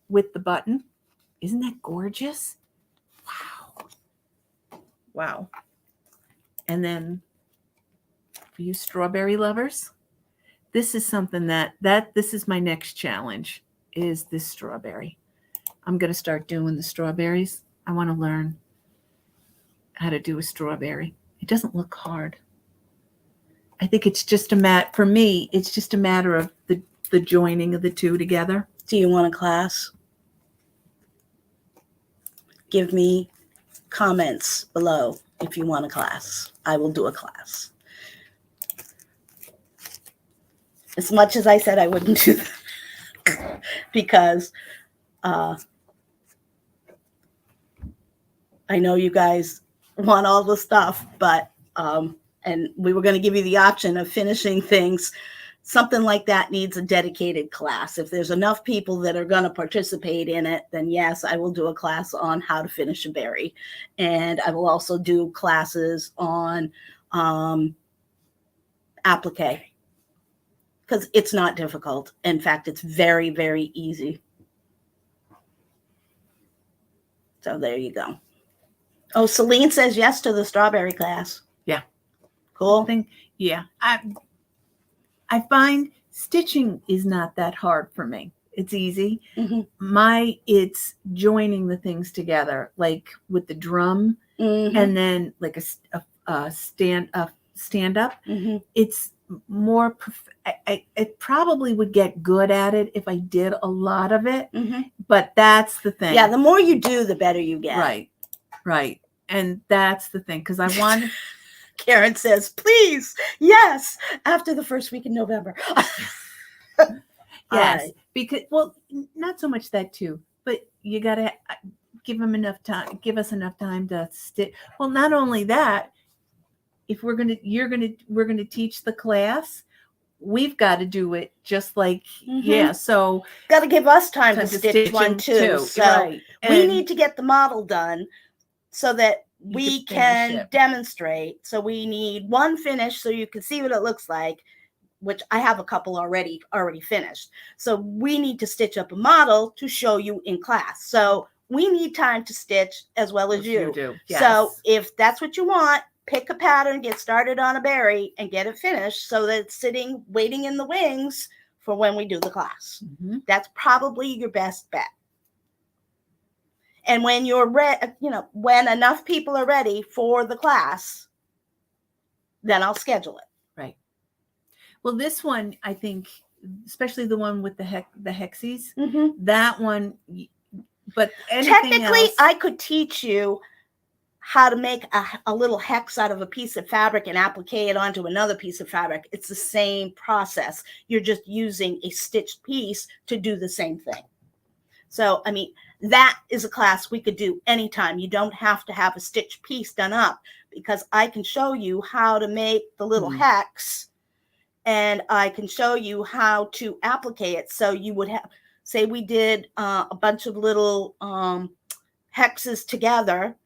Speaker 2: with the button. Isn't that gorgeous? Wow. Wow. And then for you strawberry lovers, this is something that this is my next challenge, is this strawberry. I'm going to start doing the strawberries. I want to learn how to do a strawberry. It doesn't look hard. I think it's just for me, it's just a matter of the joining of the two together.
Speaker 1: Do you want a class? Give me comments below if you want a class. I will do a class. As much as I said I wouldn't do that, because I know you guys want all the stuff, but and we were going to give you the option of finishing things. Something like that needs a dedicated class. If there's enough people that are going to participate in it, then yes, I will do a class on how to finish a berry. And I will also do classes on applique, because it's not difficult. In fact, it's very, very easy. So there you go. Oh, Celine says yes to the strawberry class.
Speaker 2: Yeah.
Speaker 1: Cool.
Speaker 2: Yeah. I find stitching is not that hard for me. It's easy.
Speaker 1: Mm-hmm.
Speaker 2: It's joining the things together, like with the drum,
Speaker 1: Mm-hmm.
Speaker 2: and then like a stand up.
Speaker 1: Mm-hmm.
Speaker 2: It's more. I probably would get good at it if I did a lot of it.
Speaker 1: Mm-hmm.
Speaker 2: But that's the thing.
Speaker 1: Yeah, the more you do, the better you get.
Speaker 2: Right. And that's the thing, because I want.
Speaker 1: Karen says, please, yes, after the first week in November.
Speaker 2: Yes, because, well, not so much that too, but you got to give us enough time to stitch. Well, not only that, if we're going to teach the class, we've got to do it just like, so.
Speaker 1: Got to give us time to stitch one too. So we need to get the model done so that we can demonstrate. So we need one finished so you can see what it looks like, which I have a couple already finished. So we need to stitch up a model to show you in class. So we need time to stitch as well as you
Speaker 2: do. Yes.
Speaker 1: So if that's what you want, pick a pattern, get started on a berry, and get it finished so that it's sitting, waiting in the wings for when we do the class.
Speaker 2: Mm-hmm.
Speaker 1: That's probably your best bet. And when you're ready, when enough people are ready for the class, then I'll schedule it.
Speaker 2: Right. Well, this one, I think, especially the one with the hexies, that one, but anything
Speaker 1: technically
Speaker 2: else,
Speaker 1: I could teach you how to make a little hex out of a piece of fabric and applique it onto another piece of fabric. It's the same process. You're just using a stitched piece to do the same thing. So, I mean, that is a class we could do anytime. You don't have to have a stitched piece done up, because I can show you how to make the little hex, and I can show you how to applique it. So you would have, say we did a bunch of little hexes together,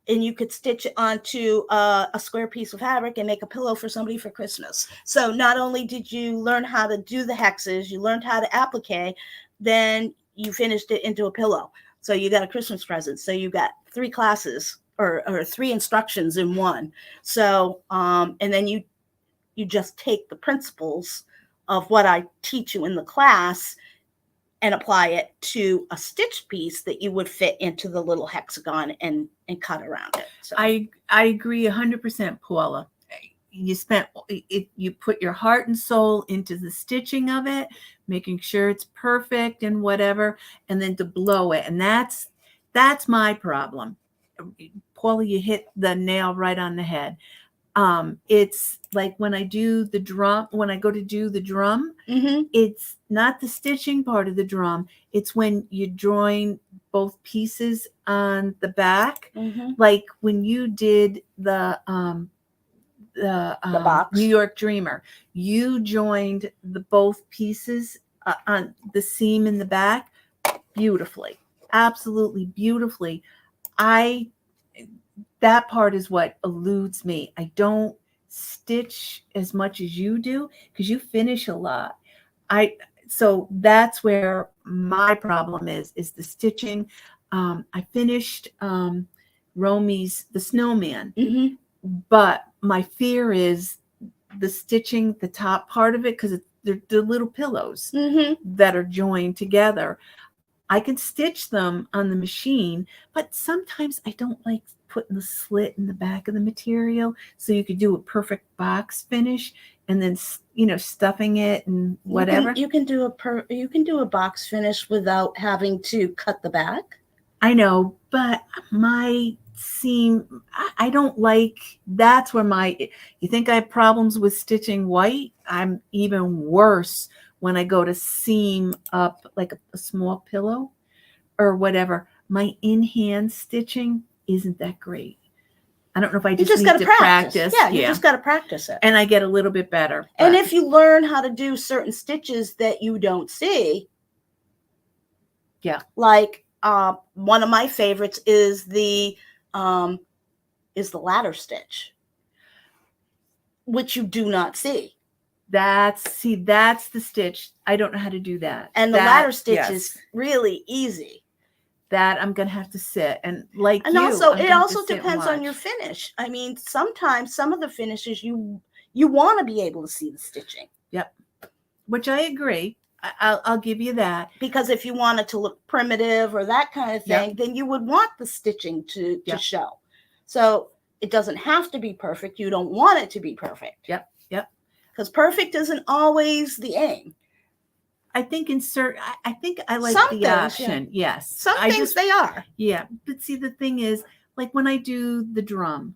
Speaker 1: and you could stitch it onto a square piece of fabric and make a pillow for somebody for Christmas. So not only did you learn how to do the hexes, you learned how to applique, then you finished it into a pillow. So you got a Christmas present. So you got 3 classes or 3 instructions in one. So, and then you just take the principles of what I teach you in the class and apply it to a stitch piece that you would fit into the little hexagon and cut around it. So
Speaker 2: I agree 100%, Paula. You put your heart and soul into the stitching of it, making sure it's perfect and whatever, and then to blow it. And that's my problem. Paula, you hit the nail right on the head. It's like when I do the drum, when I go to do the drum, it's not the stitching part of the drum. It's when you join both pieces on the back. Like when you did the
Speaker 1: box.
Speaker 2: New York Dreamer, you joined the both pieces on the seam in the back beautifully, absolutely beautifully. That part is what eludes me. I don't stitch as much as you do because you finish a lot. So that's where my problem is the stitching. I finished Romy's The Snowman, but my fear is the stitching the top part of it, because they're little pillows that are joined together. I can stitch them on the machine, but sometimes I don't like putting the slit in the back of the material, so you could do a perfect box finish and then stuffing it and whatever.
Speaker 1: You can do a box finish without having to cut the back.
Speaker 2: I know, but my seam, I don't like. That's where you think I have problems with stitching white? I'm even worse when I go to seam up like a small pillow or whatever. My in-hand stitching isn't that great. I don't know if I just need to practice.
Speaker 1: Yeah, you just got to practice it.
Speaker 2: And I get a little bit better.
Speaker 1: And if you learn how to do certain stitches that you don't see.
Speaker 2: Yeah.
Speaker 1: Like one of my favorites is the ladder stitch, which you do not see.
Speaker 2: That's the stitch. I don't know how to do that.
Speaker 1: And the ladder stitch is really easy.
Speaker 2: That I'm gonna have to sit and
Speaker 1: it also depends on your finish. I mean, sometimes some of the finishes you want to be able to see the stitching.
Speaker 2: Yep, which I agree. I'll give you that,
Speaker 1: because if you want it to look primitive or that kind of thing, then you would want the stitching to show. So it doesn't have to be perfect. You don't want it to be perfect.
Speaker 2: Yep.
Speaker 1: Because perfect isn't always the aim.
Speaker 2: I think I think I like
Speaker 1: some
Speaker 2: the
Speaker 1: things,
Speaker 2: option.
Speaker 1: Yeah.
Speaker 2: Yes.
Speaker 1: Some things they are.
Speaker 2: Yeah. But see, the thing is, like when I do the drum,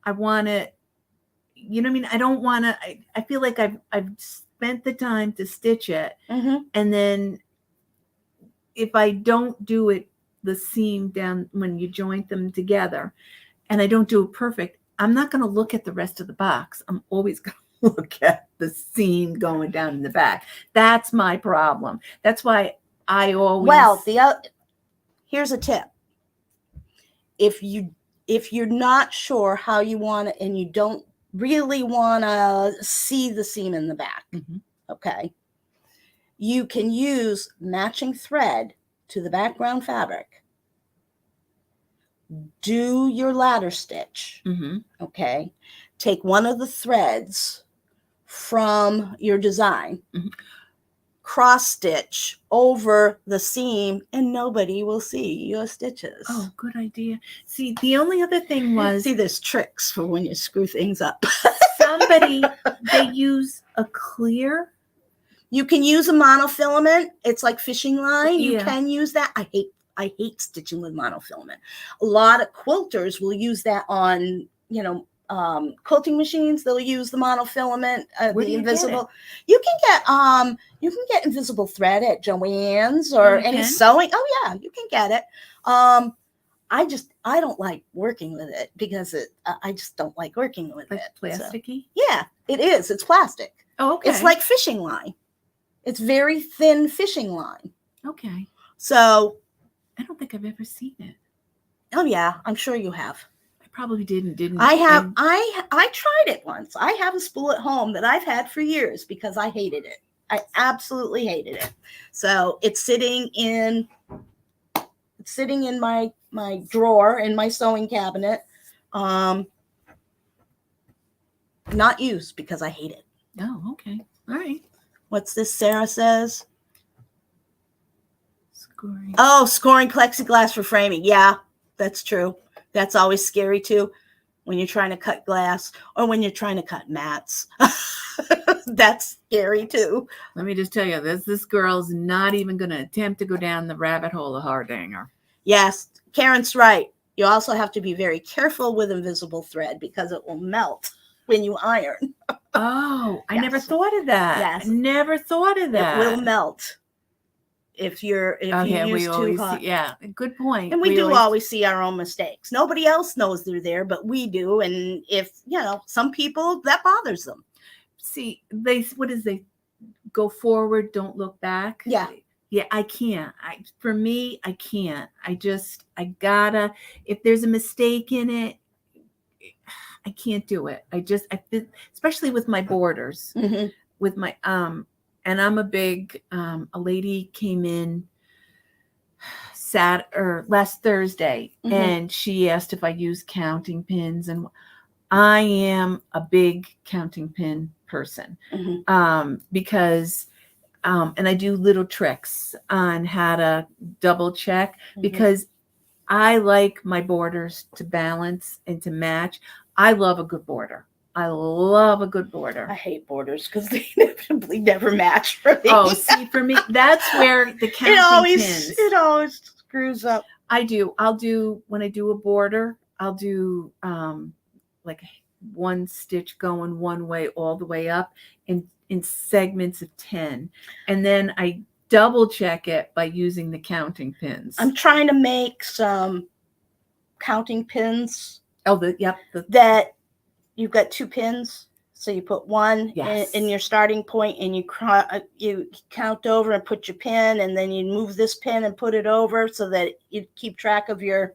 Speaker 2: I want it, I don't want to, I feel like I've spent the time to stitch it. And then if I don't do it, the seam down when you joint them together, and I don't do it perfect, I'm not going to look at the rest of the box. I'm always going to look at the seam going down in the back. That's my problem. That's why I always.
Speaker 1: Well, here's a tip. If you're not sure how you want it and you don't really want to see the seam in the back, okay, you can use matching thread to the background fabric. Do your ladder stitch, okay? Take one of the threads from your design cross stitch over the seam and nobody will see your stitches.
Speaker 2: Oh, good idea. See, the only other thing was
Speaker 1: See, there's tricks for when you screw things up.
Speaker 2: they use a clear.
Speaker 1: You can use a monofilament. It's like fishing line. You
Speaker 2: Yeah.
Speaker 1: can use that. I hate stitching with monofilament. A lot of quilters will use that on, quilting machines. They'll use the monofilament,
Speaker 2: Where do
Speaker 1: the
Speaker 2: you
Speaker 1: invisible. You can get invisible thread at Joann's or
Speaker 2: you
Speaker 1: any
Speaker 2: can?
Speaker 1: sewing. Oh yeah, you can get it. I don't like working with it because I just don't like working with
Speaker 2: Like
Speaker 1: it.
Speaker 2: plasticky?
Speaker 1: So, yeah, it is. It's plastic.
Speaker 2: Oh, okay.
Speaker 1: It's like fishing line. It's very thin fishing line.
Speaker 2: Okay.
Speaker 1: So,
Speaker 2: I don't think I've ever seen it.
Speaker 1: oh yeah, I'm sure you have.
Speaker 2: I probably didn't.
Speaker 1: I have.
Speaker 2: and-
Speaker 1: I tried it once. I have a spool at home that I've had for years because I hated it. I absolutely hated it. So it's sitting in my drawer in my sewing cabinet. Not used because I hate it.
Speaker 2: Oh, okay. All right.
Speaker 1: What's this? Sarah says.
Speaker 2: Scoring.
Speaker 1: Oh, scoring plexiglass for framing. Yeah, that's true. That's always scary too when you're trying to cut glass or when you're trying to cut mats. That's scary too.
Speaker 2: Let me just tell you, this girl's not even going to attempt to go down the rabbit hole of Hardanger.
Speaker 1: Yes, Karen's right. You also have to be very careful with invisible thread because it will melt when you iron.
Speaker 2: Oh, I never
Speaker 1: Yes.
Speaker 2: thought of that.
Speaker 1: Yes.
Speaker 2: I never thought of that.
Speaker 1: It will melt if you use too hot.
Speaker 2: Yeah, good point.
Speaker 1: And we always see our own mistakes. Nobody else knows they're there, but we do. And if, some people, that bothers them.
Speaker 2: see, they go forward, don't look back.
Speaker 1: Yeah.
Speaker 2: Yeah, I can't. For me, I can't. I gotta, if there's a mistake in it, I can't do it. Especially with my borders,
Speaker 1: Mm-hmm.
Speaker 2: with my, and I'm a big, a lady came in last Thursday,
Speaker 1: Mhm.
Speaker 2: and she asked if I use counting pins, and I am a big counting pin person.
Speaker 1: Mhm.
Speaker 2: Because and I do little tricks on how to double check
Speaker 1: Mhm.
Speaker 2: because I like my borders to balance and to match. I love a good border. I love a good border.
Speaker 1: I hate borders because they inevitably never match for me.
Speaker 2: Oh, see, for me, that's where the counting pins.
Speaker 1: It always screws up.
Speaker 2: When I do a border, I'll do like one stitch going one way all the way up in segments of 10. And then I double check it by using the counting pins.
Speaker 1: I'm trying to make some counting pins.
Speaker 2: Oh,
Speaker 1: that you've got 2 pins. So you put one
Speaker 2: Yes.
Speaker 1: in your starting point and you count over and put your pin, and then you move this pin and put it over so that you keep track of your,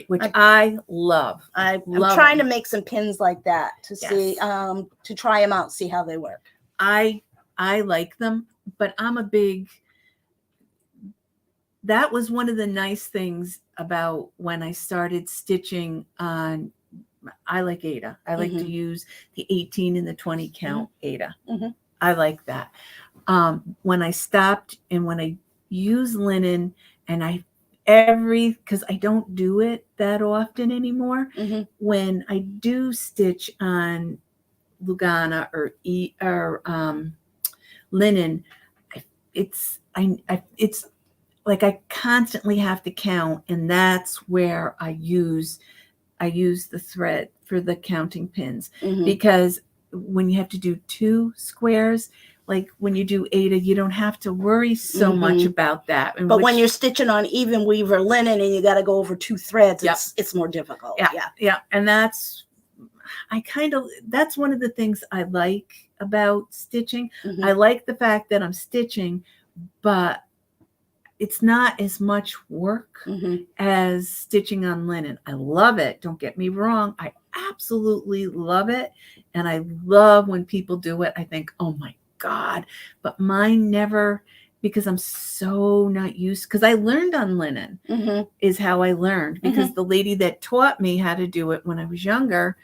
Speaker 2: which I love.
Speaker 1: I'm
Speaker 2: Love
Speaker 1: trying
Speaker 2: them.
Speaker 1: to make some pins like that to see, to try them out, see how they work.
Speaker 2: I like them, but that was one of the nice things about when I started stitching on, I like Ada. I like to use the 18 and the 20 count Ada.
Speaker 1: Mhm.
Speaker 2: I like that. When I stopped and when I use linen and because I don't do it that often anymore,
Speaker 1: Mhm.
Speaker 2: when I do stitch on Lugana or linen, it's like I constantly have to count, and that's where I use the thread for the counting pins,
Speaker 1: Mhm.
Speaker 2: because when you have to do 2 squares, like when you do Ada, you don't have to worry so much about that.
Speaker 1: But when you're stitching on even weaver linen and you got to go over 2 threads, it's more difficult.
Speaker 2: Yeah. And that's one of the things I like about stitching.
Speaker 1: Mhm.
Speaker 2: I like the fact that I'm stitching, but it's not as much work
Speaker 1: Mhm.
Speaker 2: as stitching on linen. I love it. Don't get me wrong. I absolutely love it. And I love when people do it. I think, oh my God, but mine never, because I'm so not used, because I learned on linen
Speaker 1: Mhm.
Speaker 2: is how I learned, because the lady that taught me how to do it when I was younger,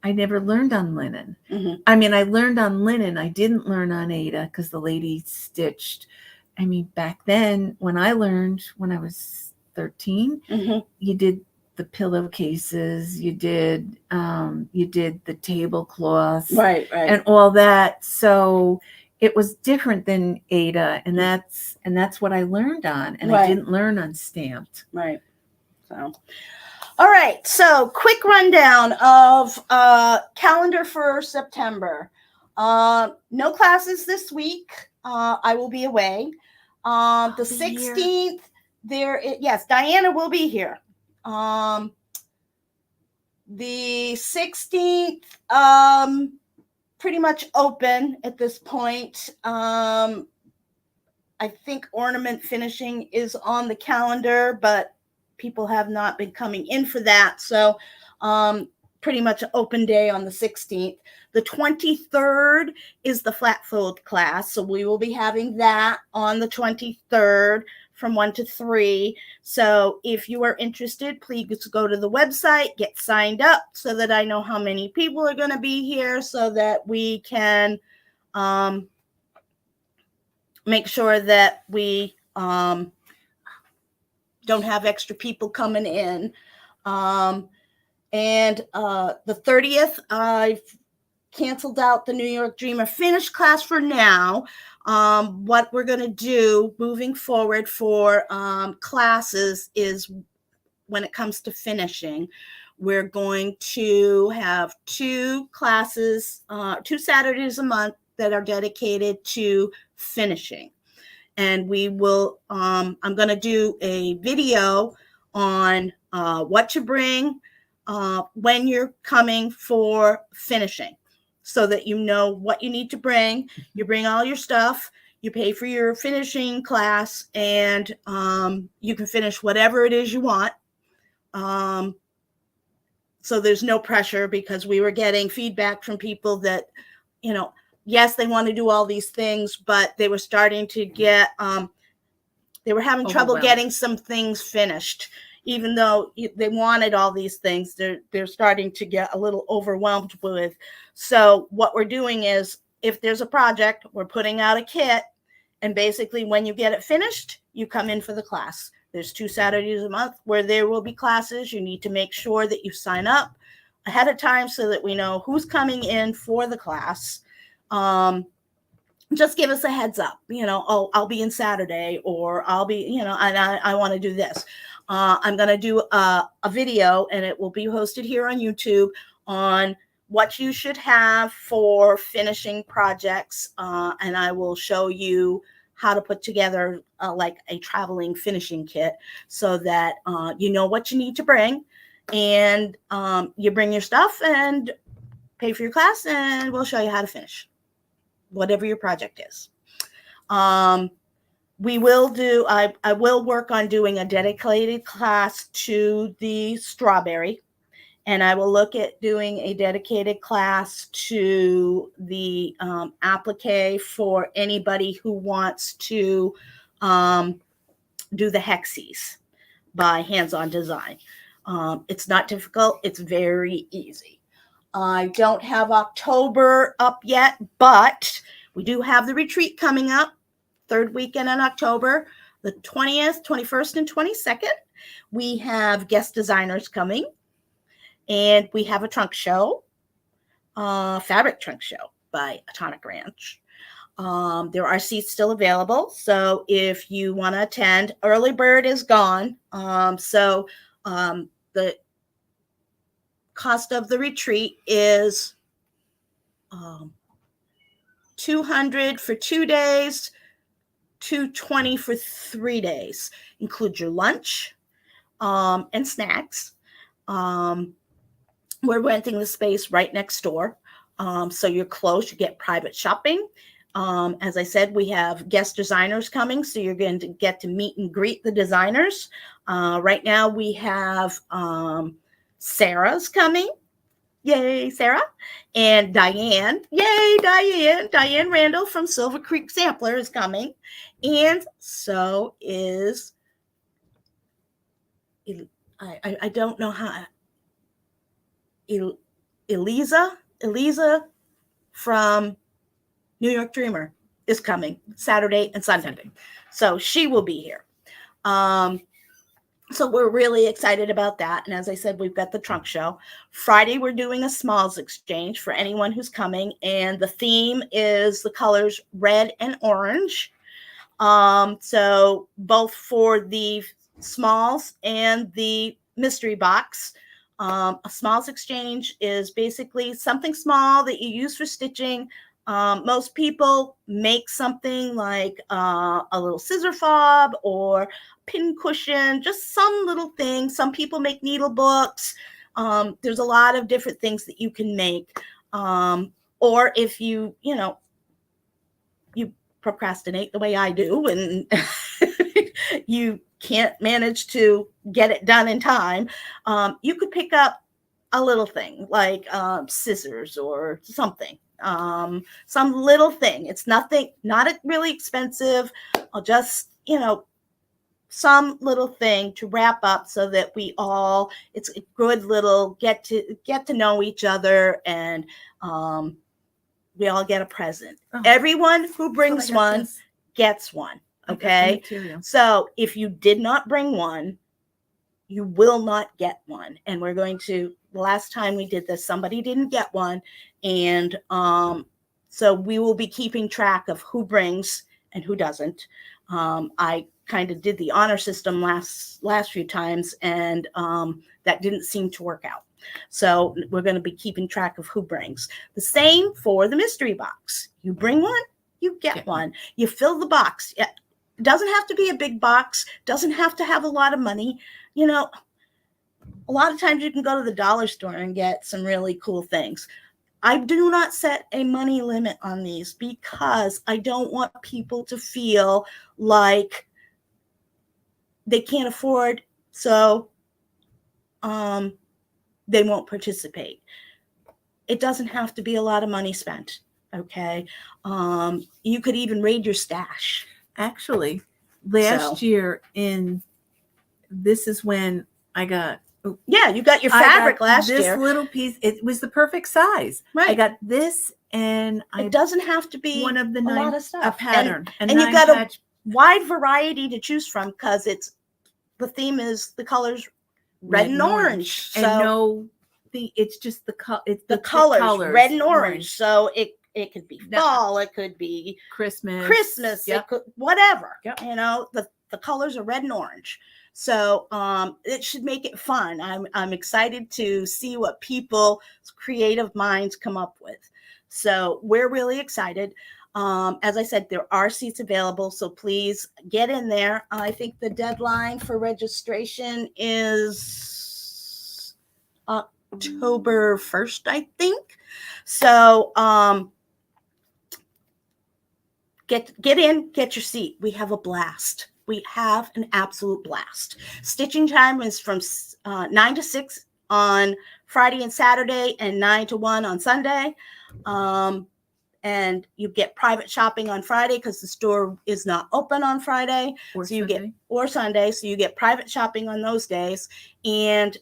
Speaker 2: I never learned on linen.
Speaker 1: Mhm.
Speaker 2: I mean, I learned on linen. I didn't learn on Aida because the lady stitched. I mean, back then when I learned when I was 13,
Speaker 1: Mhm.
Speaker 2: you did the pillowcases, you did the tablecloths
Speaker 1: Right.
Speaker 2: and all that. So it was different than Aida, and that's what I learned on. And I
Speaker 1: Right.
Speaker 2: didn't learn on stamped.
Speaker 1: Right. So, all right. So, quick rundown of calendar for September. No classes this week. I will be away. The
Speaker 2: I'll be
Speaker 1: 16th, yes, Diana will be here. The 16th, pretty much open at this point. I think ornament finishing is on the calendar, but people have not been coming in for that. So pretty much an open day on the 16th. The 23rd is the flat fold class. So we will be having that on the 23rd from 1 to 3. So if you are interested, please go to the website, get signed up so that I know how many people are going to be here so that we can make sure that we don't have extra people coming in. And the 30th, I've canceled out the New York Dreamer Finish class for now. What we're going to do moving forward for classes is when it comes to finishing, we're going to have 2 classes, 2 Saturdays a month that are dedicated to finishing. And we will, I'm going to do a video on what to bring when you're coming for finishing so that you know what you need to bring. You bring all your stuff, you pay for your finishing class, and you can finish whatever it is you want. So there's no pressure because we were getting feedback from people that, yes, they want to do all these things, but they were starting to get, they were having trouble getting some things finished. Even though they wanted all these things, they're starting to get a little overwhelmed with. So what we're doing is, if there's a project, we're putting out a kit, and basically when you get it finished, you come in for the class. There's 2 Saturdays a month where there will be classes. You need to make sure that you sign up ahead of time so that we know who's coming in for the class. Just give us a heads up, oh, I'll be in Saturday, or I'll be, and I want to do this. I'm going to do a video, and it will be hosted here on YouTube on what you should have for finishing projects. And I will show you how to put together like a traveling finishing kit so that you know what you need to bring, and you bring your stuff and pay for your class, and we'll show you how to finish whatever your project is. We will do, I will work on doing a dedicated class to the strawberry, and I will look at doing a dedicated class to the applique for anybody who wants to do the hexies by Hands-On Design. It's not difficult, it's very easy. I don't have October up yet, but we do have the retreat coming up, 3rd weekend in October, the 20th, 21st, and 22nd. We have guest designers coming, and we have a trunk show, fabric trunk show by Atomic Ranch. There are seats still available, so if you want to attend, early bird is gone. So the cost of the retreat is $200 for 2 days, $220 for 3 days. Include your lunch and snacks. We're renting the space right next door, so you're close. You get private shopping. As I said, we have guest designers coming, so you're going to get to meet and greet the designers. Right now we have Sarah's coming. Yay, Sarah. And Diane. Yay, Diane. Diane Randall from Silver Creek Sampler is coming. And so is, I don't know how, Eliza from New York Dreamer is coming Saturday and Sunday. So she will be here. So we're really excited about that. And as I said, we've got the trunk show. Friday, we're doing a smalls exchange for anyone who's coming. And the theme is the colors red and orange. So both for the smalls and the mystery box. A smalls exchange is basically something small that you use for stitching. Most people make something like a little scissor fob or pin cushion, just some little thing. Some people make needle books. There's a lot of different things that you can make. Or if you procrastinate the way I do and you can't manage to get it done in time, you could pick up a little thing like scissors or something. Some little thing. It's nothing, not really expensive. I'll just, some little thing to wrap up so that it's a good little get to know each other, and we all get a present. Oh. Everyone who brings one gets one. Okay. So if you did not bring one, you will not get one. And we're going to, the last time we did this, somebody didn't get one. And so we will be keeping track of who brings and who doesn't. I kind of did the honor system last few times, and that didn't seem to work out. So we're going to be keeping track of who brings. The same for the mystery box. You bring one, you get one. You fill the box. It doesn't have to be a big box. Doesn't have to have a lot of money. A lot of times you can go to the dollar store and get some really cool things. I do not set a money limit on these because I don't want people to feel like they can't afford, so they won't participate. It doesn't have to be a lot of money spent, okay? You could even raid your stash.
Speaker 2: Actually, last year this is when I got...
Speaker 1: Yeah, you got your fabric last year.
Speaker 2: This little piece, it was the perfect size. Right. I got this, and
Speaker 1: it doesn't have to be
Speaker 2: one of the
Speaker 1: a lot of stuff.
Speaker 2: A pattern.
Speaker 1: And you got a wide variety to choose from because the theme is the colors red and orange.
Speaker 2: So, it's just the
Speaker 1: colors red and orange. So it could be fall, it could be Christmas, yep. It could, whatever. Yep. The colors are red and orange. So it should make it fun. I'm excited to see what people's creative minds come up with. So we're really excited. As I said, there are seats available, so please get in there. I think the deadline for registration is October 1st, I think. So get in, get your seat. We have a blast. We have an absolute blast. Stitching time is from 9 to 6 on Friday and Saturday, and 9 to 1 on Sunday. And you get private shopping on Friday because the store is not open on Friday. Or Sunday. So you get private shopping on those days. And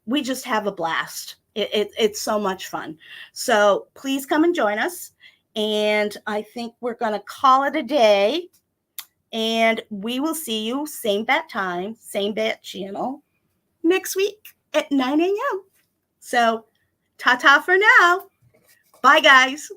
Speaker 1: we just have a blast. It's so much fun. So please come and join us. And I think we're going to call it a day. And we will see you same bat time, same bat channel next week at 9 a.m. So ta-ta for now. Bye, guys.